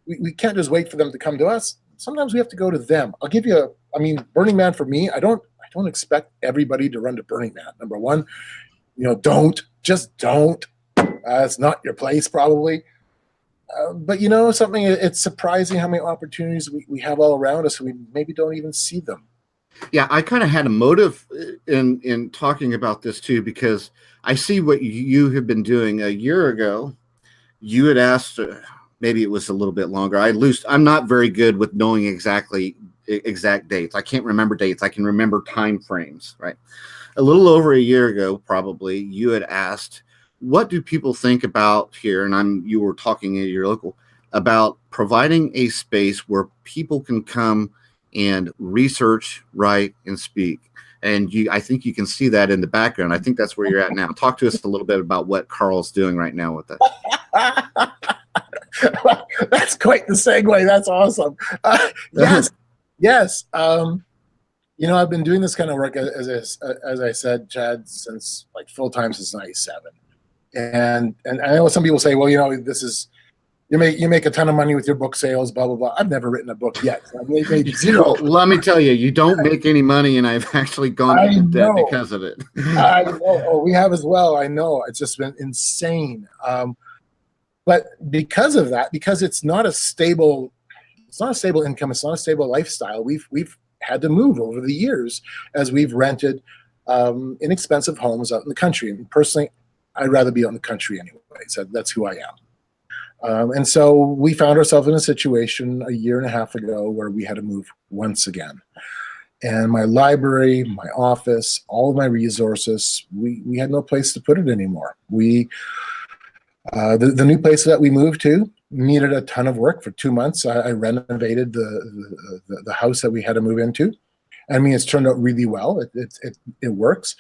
we can't just wait for them to come to us. Sometimes we have to go to them. I'll give you Burning Man for me, I don't expect everybody to run to Burning Man. Number one, don't. It's not your place probably. But something, it's surprising how many opportunities we have all around us. We maybe don't even see them. Yeah, I kind of had a motive in talking about this too, because I see what you have been doing. A year ago, you had asked, maybe it was a little bit longer. I'm not very good with knowing exact dates. I can't remember dates. I can remember time frames, right? A little over a year ago, probably, you had asked, what do people think about here? And you were talking at your local about providing a space where people can come and research, write, and speak. And I think you can see that in the background. I think that's where you're at now. Talk to us a little bit about what Carl's doing right now with that. That's quite the segue. That's awesome. Yes. I've been doing this kind of work, as I said, Chad, since full time since '97. And I know some people say, well, this is, you make a ton of money with your book sales, blah, blah, blah. I've never written a book yet. I've made zero. Well, let me tell you, you don't make any money, and I've actually gone into debt because of it. I know. Oh, we have as well. I know. It's just been insane. But because of that, because it's not a stable income, it's not a stable lifestyle, we've had to move over the years as we've rented inexpensive homes out in the country. And personally, I'd rather be out in the country anyway. So that's who I am. And so we found ourselves in a situation a year and a half ago where we had to move once again. And my library, my office, all of my resources, we had no place to put it anymore. The new place that we moved to needed a ton of work for 2 months. I renovated the house that we had to move into. I mean, it's turned out really well. It works,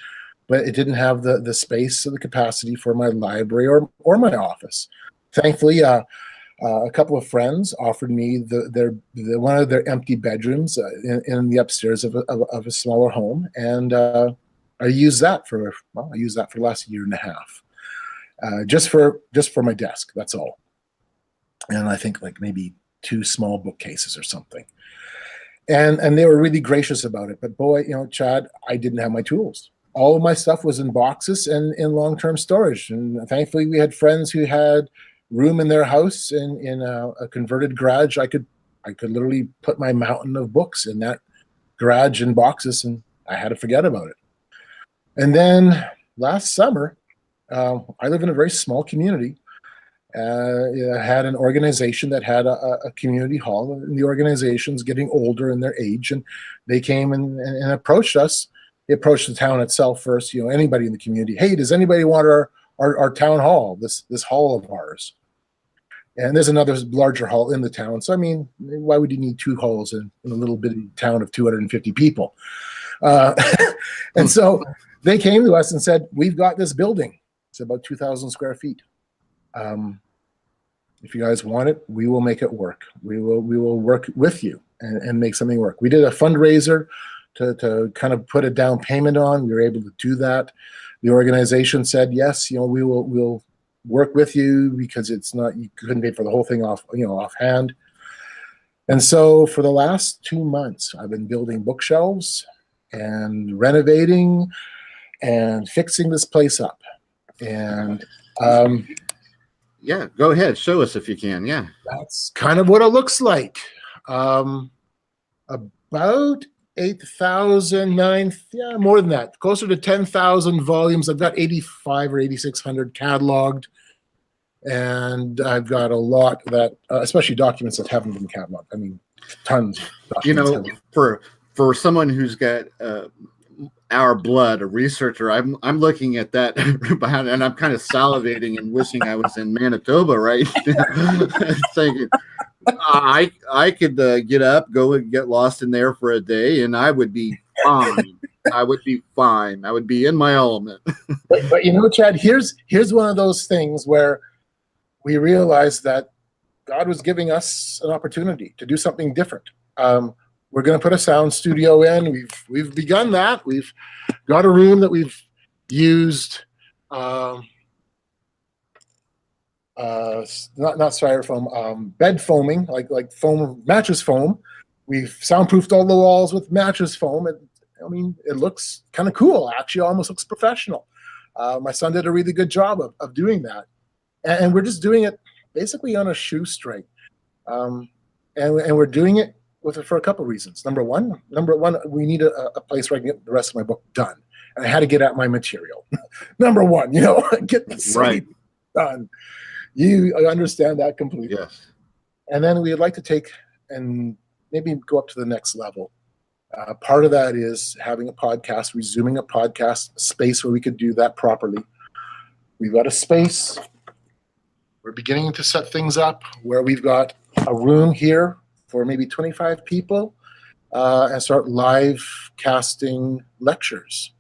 but it didn't have the space or the capacity for my library or my office. Thankfully, a couple of friends offered me one of their empty bedrooms in the upstairs of a smaller home, and I used that for the last year and a half, just for my desk. That's all, and I think maybe 2 small bookcases or something. And they were really gracious about it. But boy, Chad, I didn't have my tools. All of my stuff was in boxes and in long-term storage. And thankfully, we had friends who had room in their house in a converted garage. I could literally put my mountain of books in that garage in boxes, and I had to forget about it. And then last summer, I live in a very small community. I had an organization that had a community hall, and the organization's getting older in their age, and they came and approached us. They approached the town itself first, anybody in the community. Hey, does anybody want our town hall, this hall of ours? And there's another larger hall in the town. So, I mean, why would you need 2 halls in a little bitty town of 250 people? And so they came to us and said, we've got this building. It's about 2,000 square feet. If you guys want it, we will make it work. We will work with you and make something work. We did a fundraiser to kind of put a down payment on. We were able to do that. The organization said, yes, we'll work with you, because you couldn't pay for the whole thing offhand. And so for the last 2 months, I've been building bookshelves and renovating and fixing this place up. And yeah, go ahead. Show us if you can. Yeah. that's kind of what it looks like. About 8,000, yeah, more than that, closer to 10,000 volumes. I've got 85 or 8,600 cataloged. And I've got a lot that, especially documents that haven't been cataloged. I mean, tons of documents. For someone who's got our blood, a researcher, I'm looking at that behind, and I'm kind of salivating and wishing I was in Manitoba right now. Thinking I could get up, go and get lost in there for a day, and I would be fine. I would be fine. I would be in my element. But you know, Chad, here's one of those things where we realized that God was giving us an opportunity to do something different. We're going to put a sound studio in. We've begun that. We've got a room that we've used, not styrofoam, bed foaming, like foam, mattress foam. We've soundproofed all the walls with mattress foam. I mean, it looks kind of cool. Actually, almost looks professional. My son did a really good job of doing that. And we're just doing it basically on a shoestring. And we're doing it for a couple of reasons. Number one, we need a place where I can get the rest of my book done. And I had to get at my material. Number one, get the site done. You understand that completely. Yes. And then we'd like to take and maybe go up to the next level. Part of that is having a podcast, resuming a podcast, a space where we could do that properly. We've got a space. We're beginning to set things up where we've got a room here for maybe 25 people and start live casting lectures.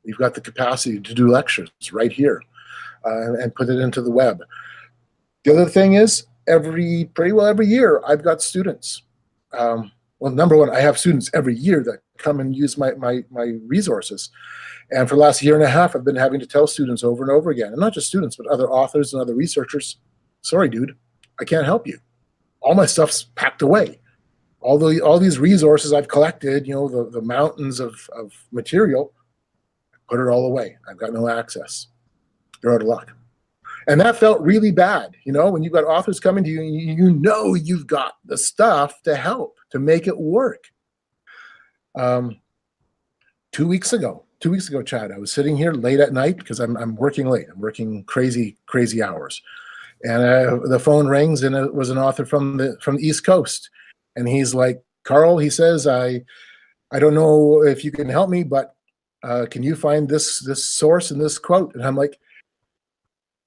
We've got the capacity to do lectures right here and put it into the web. The other thing is, pretty well every year, I've got students. Well, number one, I have students every year that come and use my resources. And for the last year and a half, I've been having to tell students over and over again, and not just students, but other authors and other researchers, sorry, dude, I can't help you. All my stuff's packed away. All these resources I've collected, the mountains of material, put it all away. I've got no access. You're out of luck. And that felt really bad, when you've got authors coming to you, and you've got the stuff to help, to make it work. 2 weeks ago, Chad, I was sitting here late at night because I'm working late. I'm working crazy hours. And the phone rings, and it was an author from the East Coast. And he's like, Carl, he says, I don't know if you can help me, but can you find this source and this quote? And I'm like,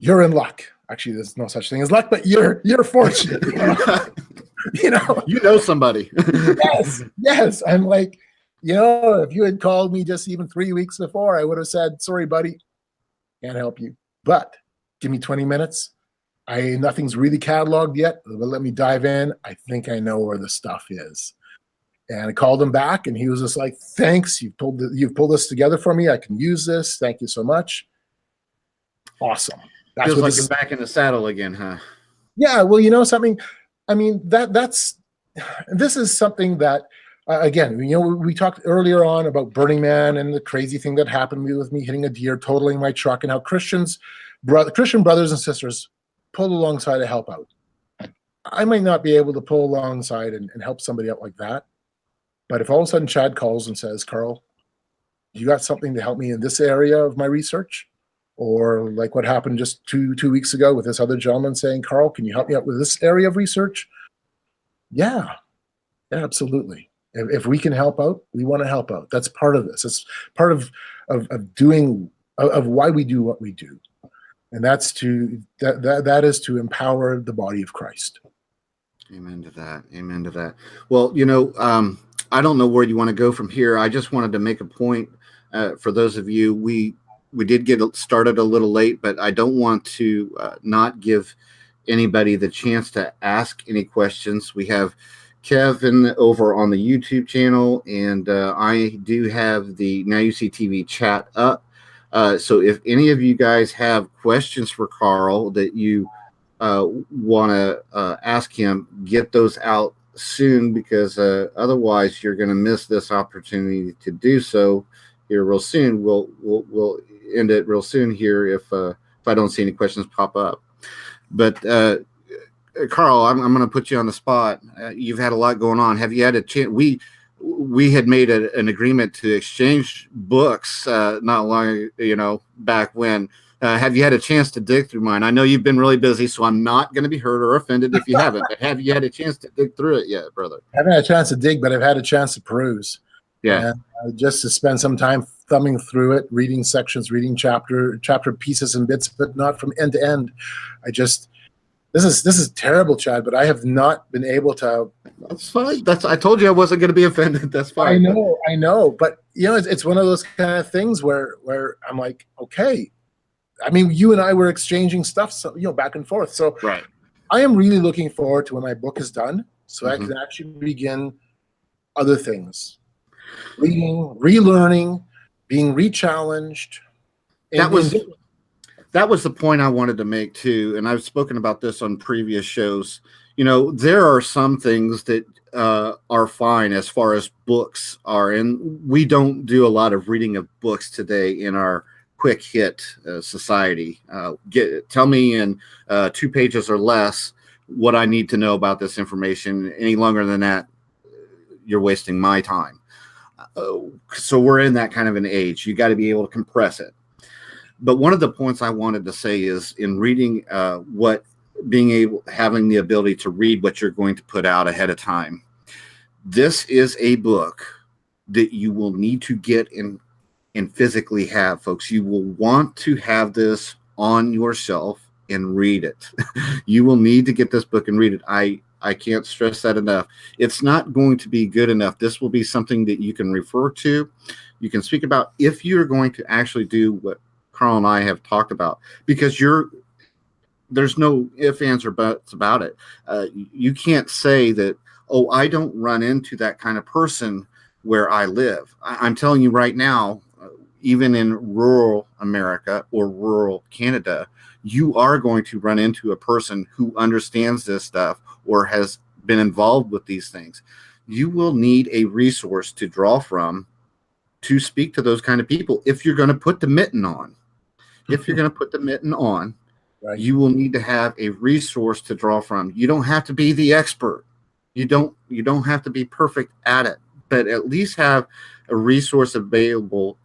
you're in luck. Actually, there's no such thing as luck, but you're fortunate. You know somebody. Yes. I'm like, if you had called me just even 3 weeks before, I would have said, sorry, buddy, can't help you. But give me 20 minutes. Nothing's really cataloged yet, but let me dive in. I think I know where the stuff is. And I called him back, and he was just like, thanks. You've pulled this together for me. I can use this. Thank you so much. Awesome. Feels like you're back in the saddle again, huh? Yeah, well, something. I mean, this is something that, again, we talked earlier on about Burning Man and the crazy thing that happened with me hitting a deer, totaling my truck, and how Christian brothers and sisters pulled alongside to help out. I might not be able to pull alongside and help somebody out like that, but if all of a sudden Chad calls and says, Carl, you got something to help me in this area of my research? Or like what happened just two weeks ago with this other gentleman saying, Carl, can you help me out with this area of research? Yeah, absolutely. If we can help out, we want to help out. That's part of this. It's part of why we do what we do. And that is to empower the body of Christ. Amen to that. Well, I don't know where you want to go from here. I just wanted to make a point for those of you. We did get started a little late, but I don't want to not give anybody the chance to ask any questions. We have Kevin over on the YouTube channel, and I do have the Now You See TV chat up. So if any of you guys have questions for Carl that you want to ask him, get those out soon, because otherwise you're going to miss this opportunity to do so here real soon. We'll end it real soon here if I don't see any questions pop up. But Carl, I'm going to put you on the spot. You've had a lot going on. Have you had a chance? We had made an agreement to exchange books not long, back when. Have you had a chance to dig through mine? I know you've been really busy, so I'm not going to be hurt or offended if you haven't. But have you had a chance to dig through it yet, brother? I haven't had a chance to dig, but I've had a chance to peruse. Yeah. And just to spend some time thumbing through it, reading sections, reading chapter pieces and bits, but not from end to end. This is terrible, Chad, but I have not been able to. That's fine. I told you I wasn't going to be offended. That's fine. I know, but it's one of those kind of things where I'm like, okay. I mean, you and I were exchanging stuff, so back and forth. So right. I am really looking forward to when my book is done, so I can actually begin other things, reading, relearning, being rechallenged. That was the point I wanted to make too, and I've spoken about this on previous shows. There are some things that are fine as far as books are, and we don't do a lot of reading of books today in our quick hit society. Tell me in 2 pages or less what I need to know about this information. Any longer than that, you're wasting my time. So we're in that kind of an age. You got to be able to compress it. But one of the points I wanted to say is in reading having the ability to read what you're going to put out ahead of time. This is a book that you will need to get in and physically have, folks. You will want to have this on your shelf and read it. You will need to get this book and read it. I can't stress that enough. It's not going to be good enough. This will be something that you can refer to, you can speak about if you're going to actually do what Carl and I have talked about, because there's no ifs, ands, or buts about it. You can't say that, oh, I don't run into that kind of person where I live. I'm telling you right now, even in rural America or rural Canada, you are going to run into a person who understands this stuff or has been involved with these things. You will need a resource to draw from to speak to those kind of people if you're going to put the mitten on. If you're going to put the mitten on, right, you will need to have a resource to draw from. You don't have to be the expert. You don't have to be perfect at it, but at least have a resource available,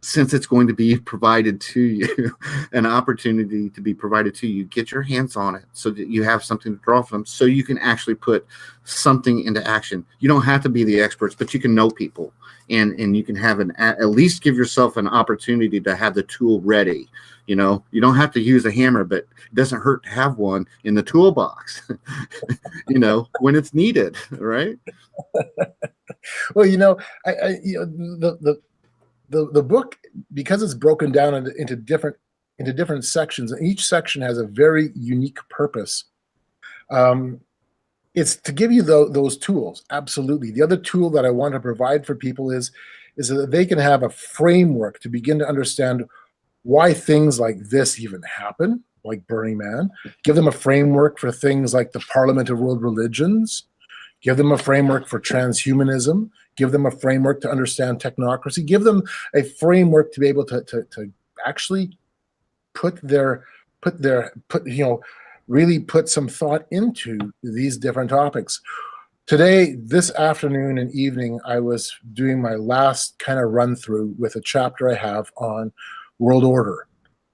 since it's going to be provided to you, an opportunity to be provided to you. Get your hands on it so that you have something to draw from, so you can actually put something into action. You don't have to be the experts, but you can know people, and you can have at least give yourself an opportunity to have the tool ready. You don't have to use a hammer, but it doesn't hurt to have one in the toolbox, when it's needed, right? Well, the book, because it's broken down into different sections, and each section has a very unique purpose. It's to give you those tools. Absolutely. The other tool that I want to provide for people is that they can have a framework to begin to understand why things like this even happen, like Burning Man. Give them a framework for things like the Parliament of World Religions. Give them a framework for transhumanism. Give them a framework to understand technocracy. Give them a framework to be able to actually really put some thought into these different topics. Today, this afternoon and evening, I was doing my last kind of run through with a chapter I have on world order,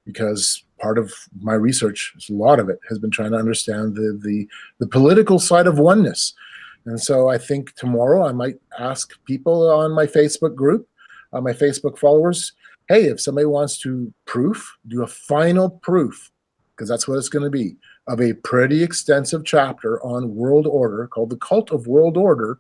because part of my research, a lot of it, has been trying to understand the political side of oneness. And so I think tomorrow I might ask people on my Facebook group, my Facebook followers, hey, if somebody wants to do a final proof, because that's what it's going to be, of a pretty extensive chapter on world order called The Cult of World Order,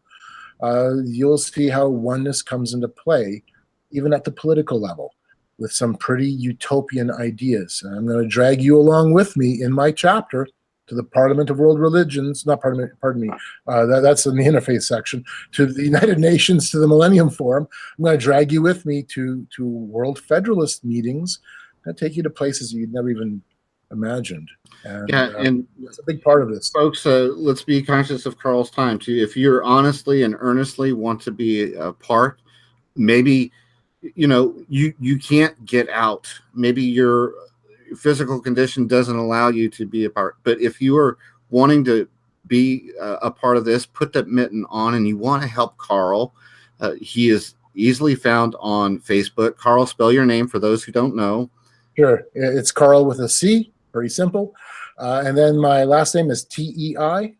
you'll see how oneness comes into play, even at the political level, with some pretty utopian ideas. And I'm going to drag you along with me in my chapter to the Parliament of World Religions, not Parliament, pardon me, that's in the interfaith section, to the United Nations, to the Millennium Forum. I'm going to drag you with me to World Federalist meetings. I'm going to take you to places you'd never even imagined. And, and it's a big part of this. Folks, let's be conscious of Carl's time, too. If you're honestly and earnestly want to be a part, maybe you can't get out. Maybe your physical condition doesn't allow you to be a part. But if you are wanting to be a part of this, put that mitten on, and you want to help Carl. He is easily found on Facebook. Carl, spell your name for those who don't know. Sure. It's Carl with a C, very simple. And then my last name is Teichrib,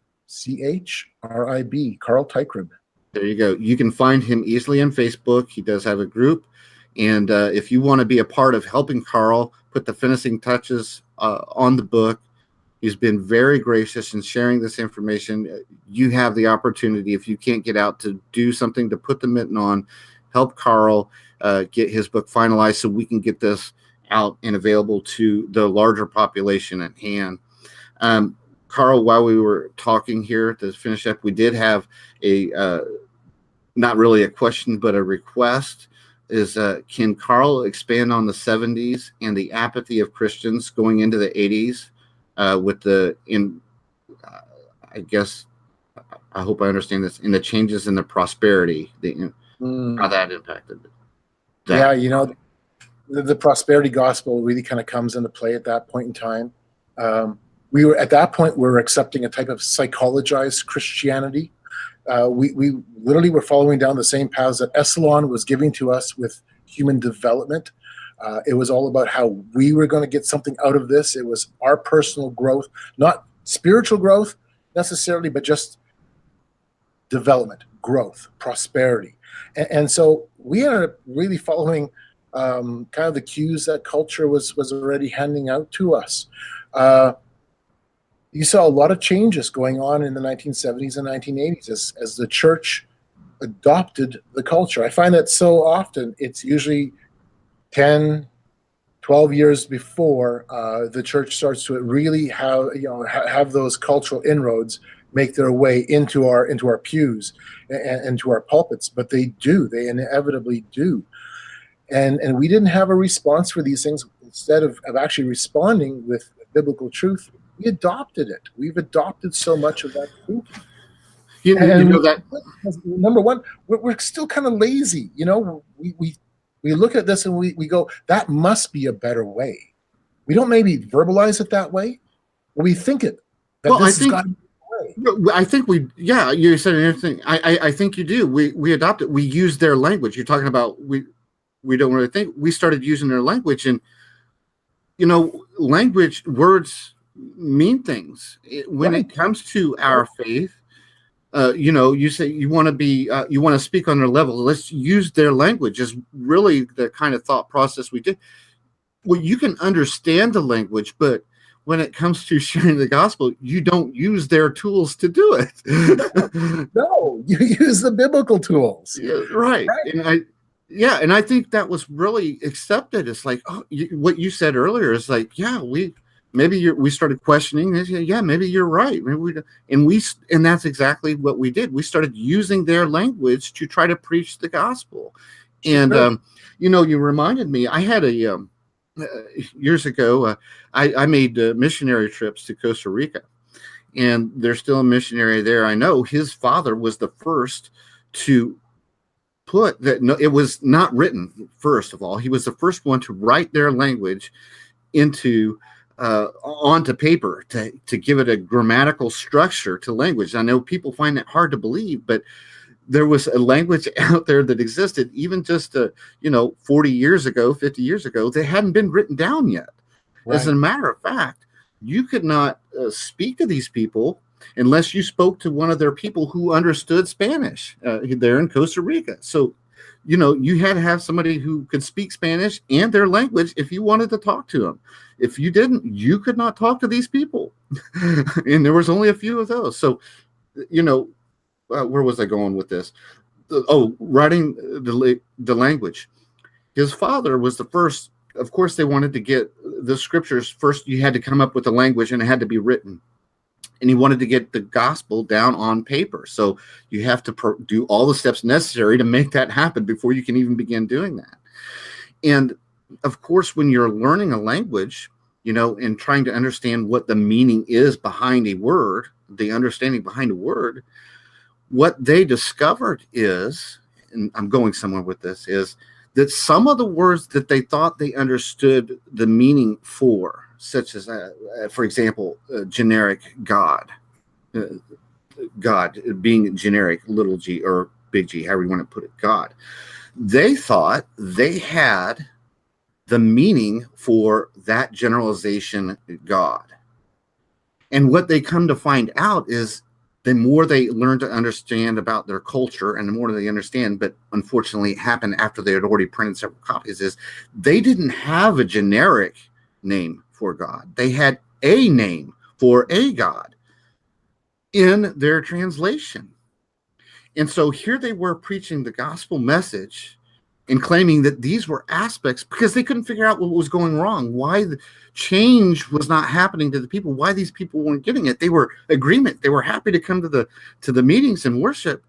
Carl Teichrib. There you go. You can find him easily on Facebook. He does have a group. And if you want to be a part of helping Carl put the finishing touches on the book, he's been very gracious in sharing this information. You have the opportunity, if you can't get out, to do something to put the mitten on, help Carl get his book finalized so we can get this out and available to the larger population at hand. Carl, while we were talking here to finish up, we did have a, not really a question, but a request. Is can Carl expand on the 70s and the apathy of Christians going into the 80s with I guess, I hope I understand this, in the changes in the prosperity, how that impacted that? Yeah, the prosperity gospel really kind of comes into play at that point in time. We were accepting a type of psychologized Christianity. We literally were following down the same paths that Esalen was giving to us with human development. It was all about how we were going to get something out of this. It was our personal growth, not spiritual growth necessarily, but just development, growth, prosperity. And so we ended up really following kind of the cues that culture was already handing out to us. You saw a lot of changes going on in the 1970s and 1980s as the church adopted the culture. I find that so often it's usually 10, 12 years before the church starts to really have those cultural inroads make their way into our pews and to our pulpits. But they inevitably do. And we didn't have a response for these things. Instead of actually responding with biblical truth, we adopted it. We've adopted so much of that truth. You know that. Number one, we're still kind of lazy. We look at this and we go, that must be a better way. We don't maybe verbalize it that way, but we think it. I think you said everything. I think you do. We adopt it. We use their language. You're talking about we don't really think. We started using their language, and language, words mean things. When it comes to our faith, you say you want to speak on their level. Let's use their language is really the kind of thought process we did. Well, you can understand the language, but when it comes to sharing the gospel, you don't use their tools to do it. No, you use the biblical tools. Yeah, right. And I think that was really accepted. It's like, what you said earlier is like, we started questioning this. Yeah, maybe you're right. And that's exactly what we did. We started using their language to try to preach the gospel. And, you reminded me, I had years ago, I made missionary trips to Costa Rica, and there's still a missionary there. I know his father was the first to put that. No, it was not written. First of all, he was the first one to write their language onto paper to give it a grammatical structure to language. I know people find that hard to believe, but there was a language out there that existed even just 40 years ago, 50 years ago, that hadn't been written down yet. Right. As a matter of fact, you could not speak to these people unless you spoke to one of their people who understood Spanish there in Costa Rica. So, you had to have somebody who could speak Spanish and their language if you wanted to talk to them. If you didn't, you could not talk to these people. And there was only a few of those. So, where was I going with this? Writing the language. His father was the first. Of course, they wanted to get the scriptures first. You had to come up with the language, and it had to be written. And he wanted to get the gospel down on paper. So you have to do all the steps necessary to make that happen before you can even begin doing that. And of course, when you're learning a language, and trying to understand what the meaning is behind a word, the understanding behind a word, what they discovered is, and I'm going somewhere with this, is that some of the words that they thought they understood the meaning for, such as, for example, generic God, God being generic, little g or big G, however you want to put it, God, they thought they had the meaning for that generalization, God. And what they come to find out is the more they learn to understand about their culture and the more they understand, but unfortunately it happened after they had already printed several copies, is they didn't have a generic name for God. They had a name for a God in their translation. And so here they were preaching the gospel message and claiming that these were aspects, because they couldn't figure out what was going wrong, why the change was not happening to the people, why these people weren't getting it. They were agreement. They were happy to come to the meetings and worship,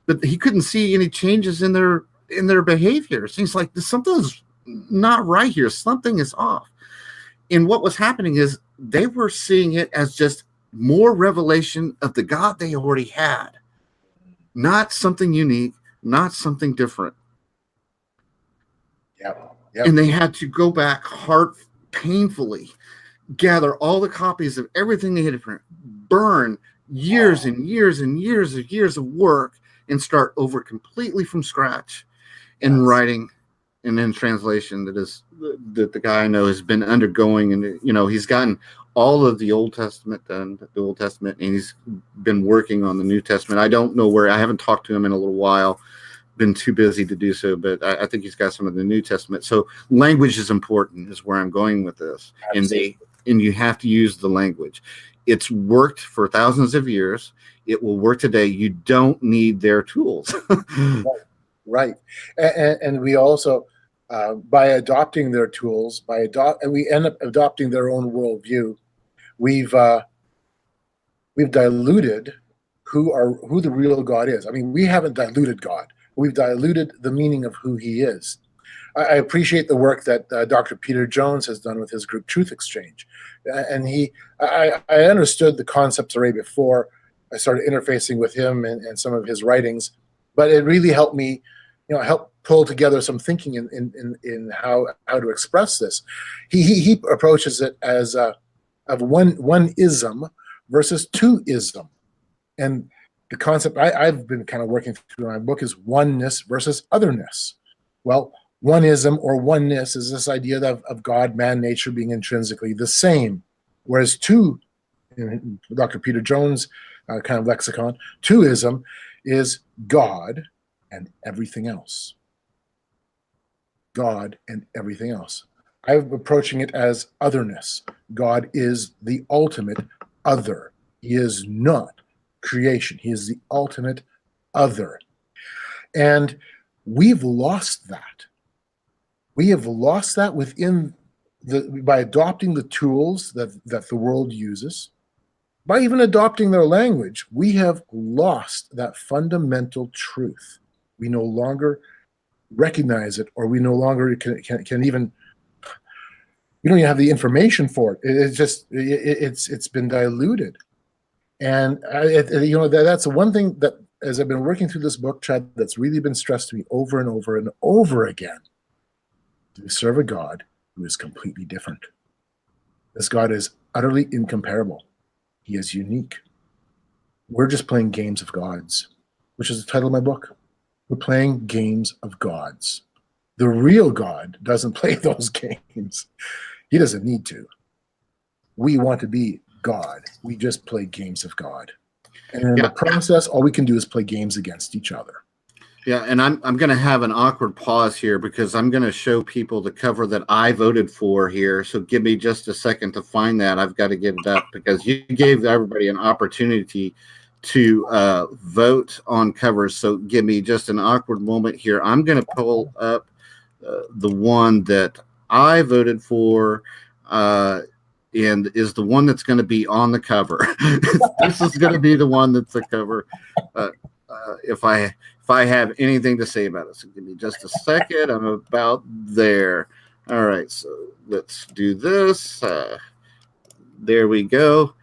but he couldn't see any changes in their behavior. It seems like something's not right here. Something is off. And what was happening is they were seeing it as just more revelation of the God they already had, not something unique, not something different. Yep. And they had to go back painfully, gather all the copies of everything they had to burn years and years and years of work, and start over completely from scratch in writing and in translation that the guy I know has been undergoing. And, he's gotten all of the Old Testament done, and he's been working on the New Testament. I don't know where. I haven't talked to him in a little while. Been too busy to do so, but I think he's got some of the New Testament. So language is important, is where I'm going with this. Absolutely. And you have to use the language. It's worked for thousands of years. It will work today. You don't need their tools. Right. And we also, by adopting their tools, and we end up adopting their own worldview, we've diluted who the real God is. I mean, we haven't diluted God. We've diluted the meaning of who he is. I appreciate the work that Dr. Peter Jones has done with his group Truth Exchange. And I understood the concepts already before I started interfacing with him and some of his writings, but it really helped me, help pull together some thinking in how to express this. He approaches it as of one-ism versus two-ism. And the concept I've been kind of working through in my book is oneness versus otherness. Well, oneism or oneness is this idea of God, man, nature being intrinsically the same. Whereas two, in Dr. Peter Jones' kind of lexicon, twoism is God and everything else. God and everything else. I'm approaching it as otherness. God is the ultimate other. He is not creation. He is the ultimate other. And we've lost that. We have lost that by adopting the tools that the world uses. By even adopting their language, we have lost that fundamental truth. We no longer recognize it, or we no longer can even, we don't even have the information for it. It's been diluted. And that's the one thing that, as I've been working through this book, Chad, that's really been stressed to me over and over and over again. We serve a God who is completely different. This God is utterly incomparable. He is unique. We're just playing games of gods, which is the title of my book. We're playing games of gods. The real God doesn't play those games. He doesn't need to. We want to be God. We just play games of God. And in the process, all we can do is play games against each other. Yeah, and I'm going to have an awkward pause here because I'm going to show people the cover that I voted for here. So give me just a second to find that. I've got to get it up because you gave everybody an opportunity to vote on covers. So give me just an awkward moment here. I'm going to pull up the one that I voted for and is the one that's going to be on the cover. This is going to be the one that's the cover. If I have anything to say about it. So give me just a second. I'm about there. All right, so let's do this. There we go.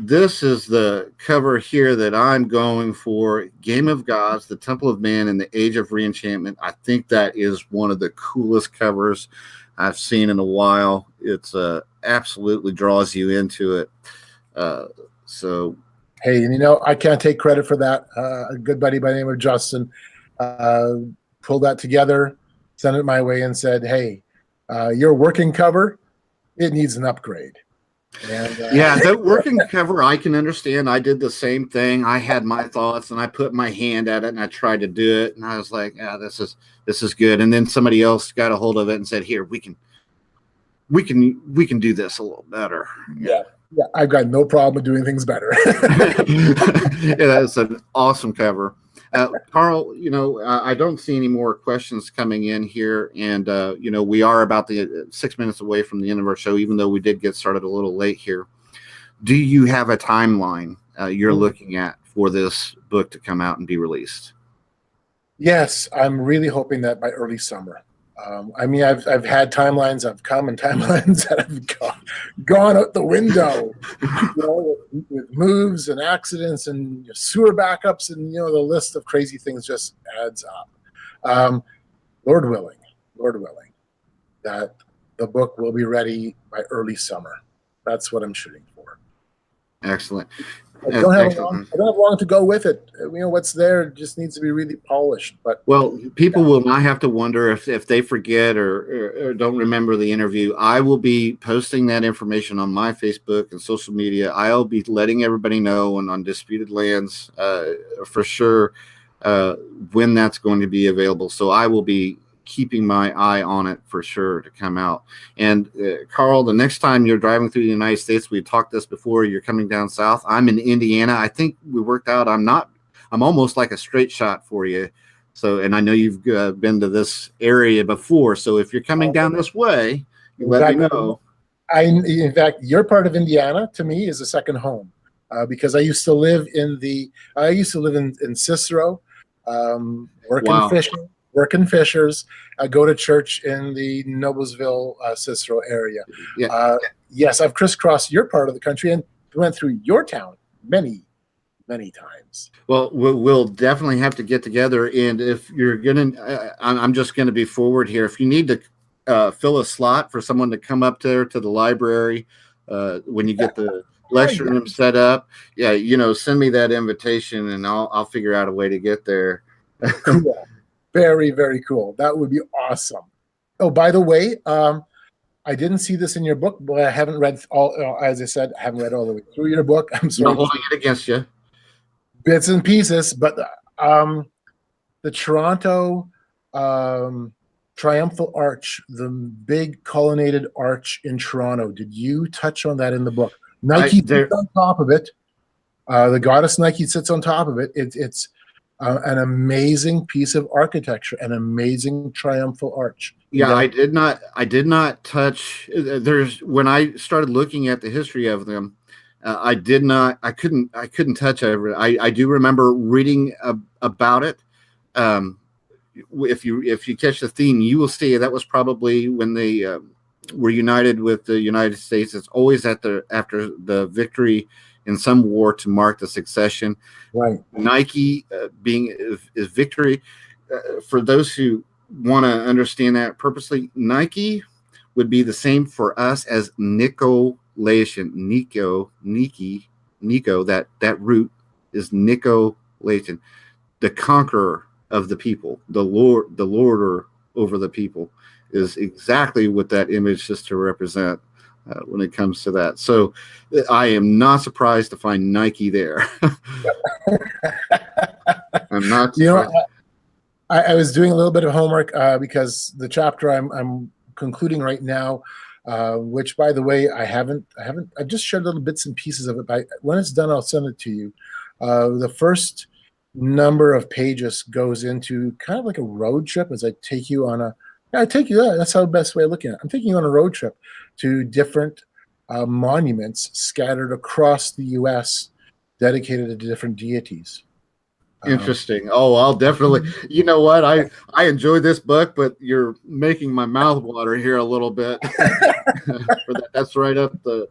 this is the cover here that I'm going for. Game of Gods, The Temple of Man, and the Age of Re-Enchantment. I think that is one of the coolest covers I've seen in a while. It's absolutely draws you into it. So, hey, and I can't take credit for that. A good buddy by the name of Justin pulled that together, sent it my way, and said, "Hey, your working cover, it needs an upgrade." And, yeah, that working cover I can understand. I did the same thing. I had my thoughts, and I put my hand at it, and I tried to do it, and I was like, "Yeah, this is good." And then somebody else got a hold of it and said, "Here, we can do this a little better." Yeah, I've got no problem with doing things better. Yeah, that's an awesome cover. Carl, I don't see any more questions coming in here, and we are about the 6 minutes away from the end of our show, even though we did get started a little late here. Do you have a timeline you're looking at for this book to come out and be released? Yes, I'm really hoping that by early summer. I've had timelines that have come and timelines that have gone out the window, with moves and accidents and sewer backups, and the list of crazy things just adds up. Lord willing, that the book will be ready by early summer. That's what I'm shooting for. Excellent. I don't have long to go with it. What's there just needs to be really polished. But people will not have to wonder if they forget or don't remember the interview. I will be posting that information on my Facebook and social media. I'll be letting everybody know and on Disputed Lands for sure when that's going to be available. So I will be keeping my eye on it for sure to come out. And Carl, the next time you're driving through the United States, we talked this before, you're coming down south. I'm in Indiana. I think we worked out. I'm almost like a straight shot for you. So, and I know you've been to this area before. So if you're coming down this way, let me know. In fact, your part of Indiana to me is a second home because I used to live in Cicero, working fishers. I go to church in the Noblesville, Cicero area. Yeah. Yes, I've crisscrossed your part of the country and went through your town many times. Well, we'll definitely have to get together. And if you're I'm just going to be forward here. If you need to fill a slot for someone to come up there to the library when you get the lecture room set up, send me that invitation and I'll figure out a way to get there. Cool. Very, very cool. That would be awesome. Oh, by the way, I didn't see this in your book, but I haven't read as I said, I haven't read all the way through your book. I'm sorry. I'm holding it against you. Bits and pieces, but the Toronto Triumphal Arch, the big colonnaded arch in Toronto, did you touch on that in the book? Nike sits on top of it. The goddess Nike sits on top of it. It's an amazing piece of architecture, an amazing triumphal arch. Yeah, I did not touch. When I started looking at the history of them, I couldn't touch it. I do remember reading about it. If you catch the theme, you will see that was probably when they were united with the United States. It's always after the victory in some war to mark the succession. Right. Nike being is victory. For those who want to understand that purposely, Nike would be the same for us as Nicolation. Nico, that root is Nicolation, the conqueror of the people, the lorder over the people, is exactly what that image is to represent. When it comes to that. So I am not surprised to find Nike there. I'm not surprised. I was doing a little bit of homework because the chapter I'm concluding right now, which by the way, I've just shared little bits and pieces of it, but when it's done, I'll send it to you. The first number of pages goes into kind of like a road trip as I take you on that's how the best way of looking at it. I'm taking you on a road trip to different monuments scattered across the U.S. dedicated to different deities. Interesting. I'll definitely. You know what? I enjoy this book, but you're making my mouth water here a little bit. That's right up the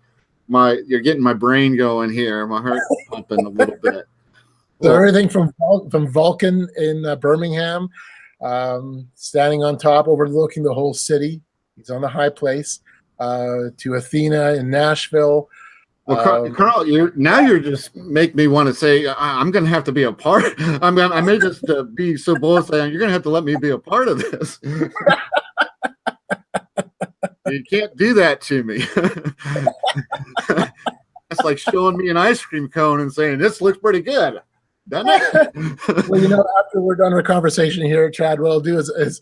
you're getting my brain going here. My heart pumping a little bit. So everything from Vulcan in Birmingham, standing on top overlooking the whole city. He's on the high place. To Athena in Nashville. Well, Carl, you're just make me want to say I'm going to have to be a part. I may just be so bold saying you're going to have to let me be a part of this. You can't do that to me. It's like showing me an ice cream cone and saying this looks pretty good, doesn't it? Well, after we're done our conversation here, Chad, what I'll do is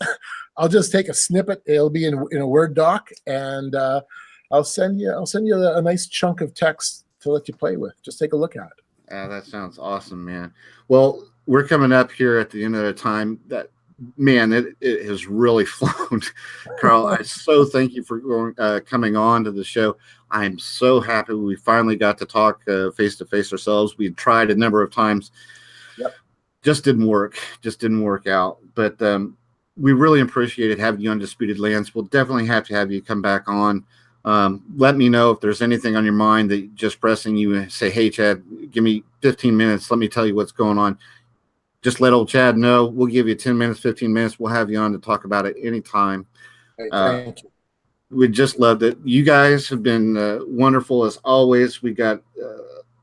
I'll just take a snippet. It'll be in a Word doc, and I'll send you a nice chunk of text to let you play with. Just take a look at it. That sounds awesome, man. Well, we're coming up here at the end of the time. That man, it has really flown. Carl, I so thank you for coming on to the show. I'm so happy we finally got to talk face to face ourselves. We tried a number of times. Yep. Just didn't work out. But we really appreciated having you on Disputed Lands. We'll definitely have to have you come back on. Let me know if there's anything on your mind that just pressing you and say, hey, Chad, give me 15 minutes. Let me tell you what's going on. Just let old Chad know. We'll give you 10 minutes, 15 minutes. We'll have you on to talk about it anytime. Hey, thank you. We just loved it. You guys have been wonderful as always. We got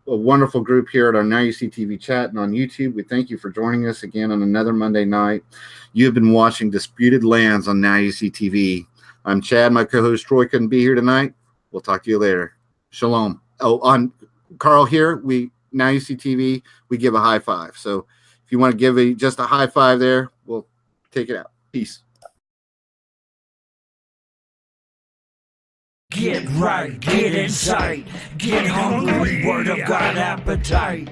a wonderful group here at our Now You See TV chat and on YouTube. We thank you for joining us again on another Monday night. You have been watching Disputed Lands on Now You See TV. I'm Chad. My co-host Troy couldn't be here tonight. We'll talk to you later. Shalom. Oh, on Carl here, Now You See TV, we give a high five. So if you want to give just a high five there, we'll take it out. Peace. Get right, get insight, get hungry, word of God appetite.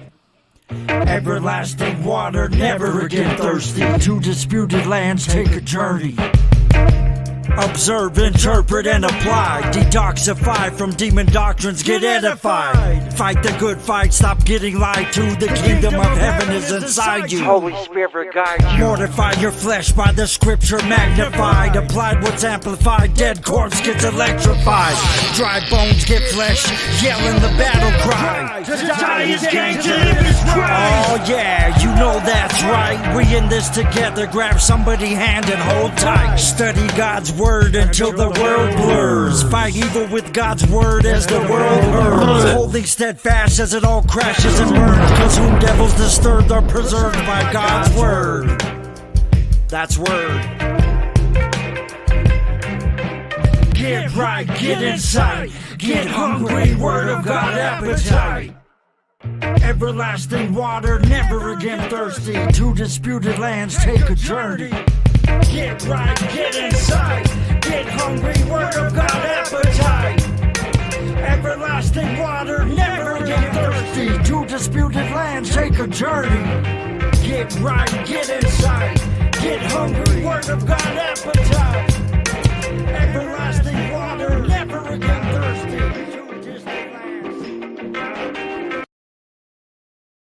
Everlasting water, never again thirsty. To disputed lands, take a journey. Observe, interpret, and apply. Detoxify from demon doctrines, get edified. Fight the good fight, stop getting lied to. The kingdom of heaven is inside you. Holy Spirit guide you. Mortify your flesh by the scripture magnified. Applied what's amplified, dead corpse gets electrified. Dry bones get flesh, yelling the battle cry. To die is gain, to live is right. Oh yeah, you know that's right. We in this together, grab somebody's hand and hold tight. Study God's word until the world blurs. Fight evil with God's word as the world burns. Holding steadfast as it all crashes and burns. Cause whom devils disturbed are preserved by God's word. That's word. Get right, get insight, get hungry, word of God appetite. Everlasting water, never again thirsty. To disputed lands, take a journey. Get right, get inside, get hungry, word of God appetite. Everlasting water, never again thirsty. To disputed lands, take a journey. Get right, get inside, get hungry, word of God appetite. Everlasting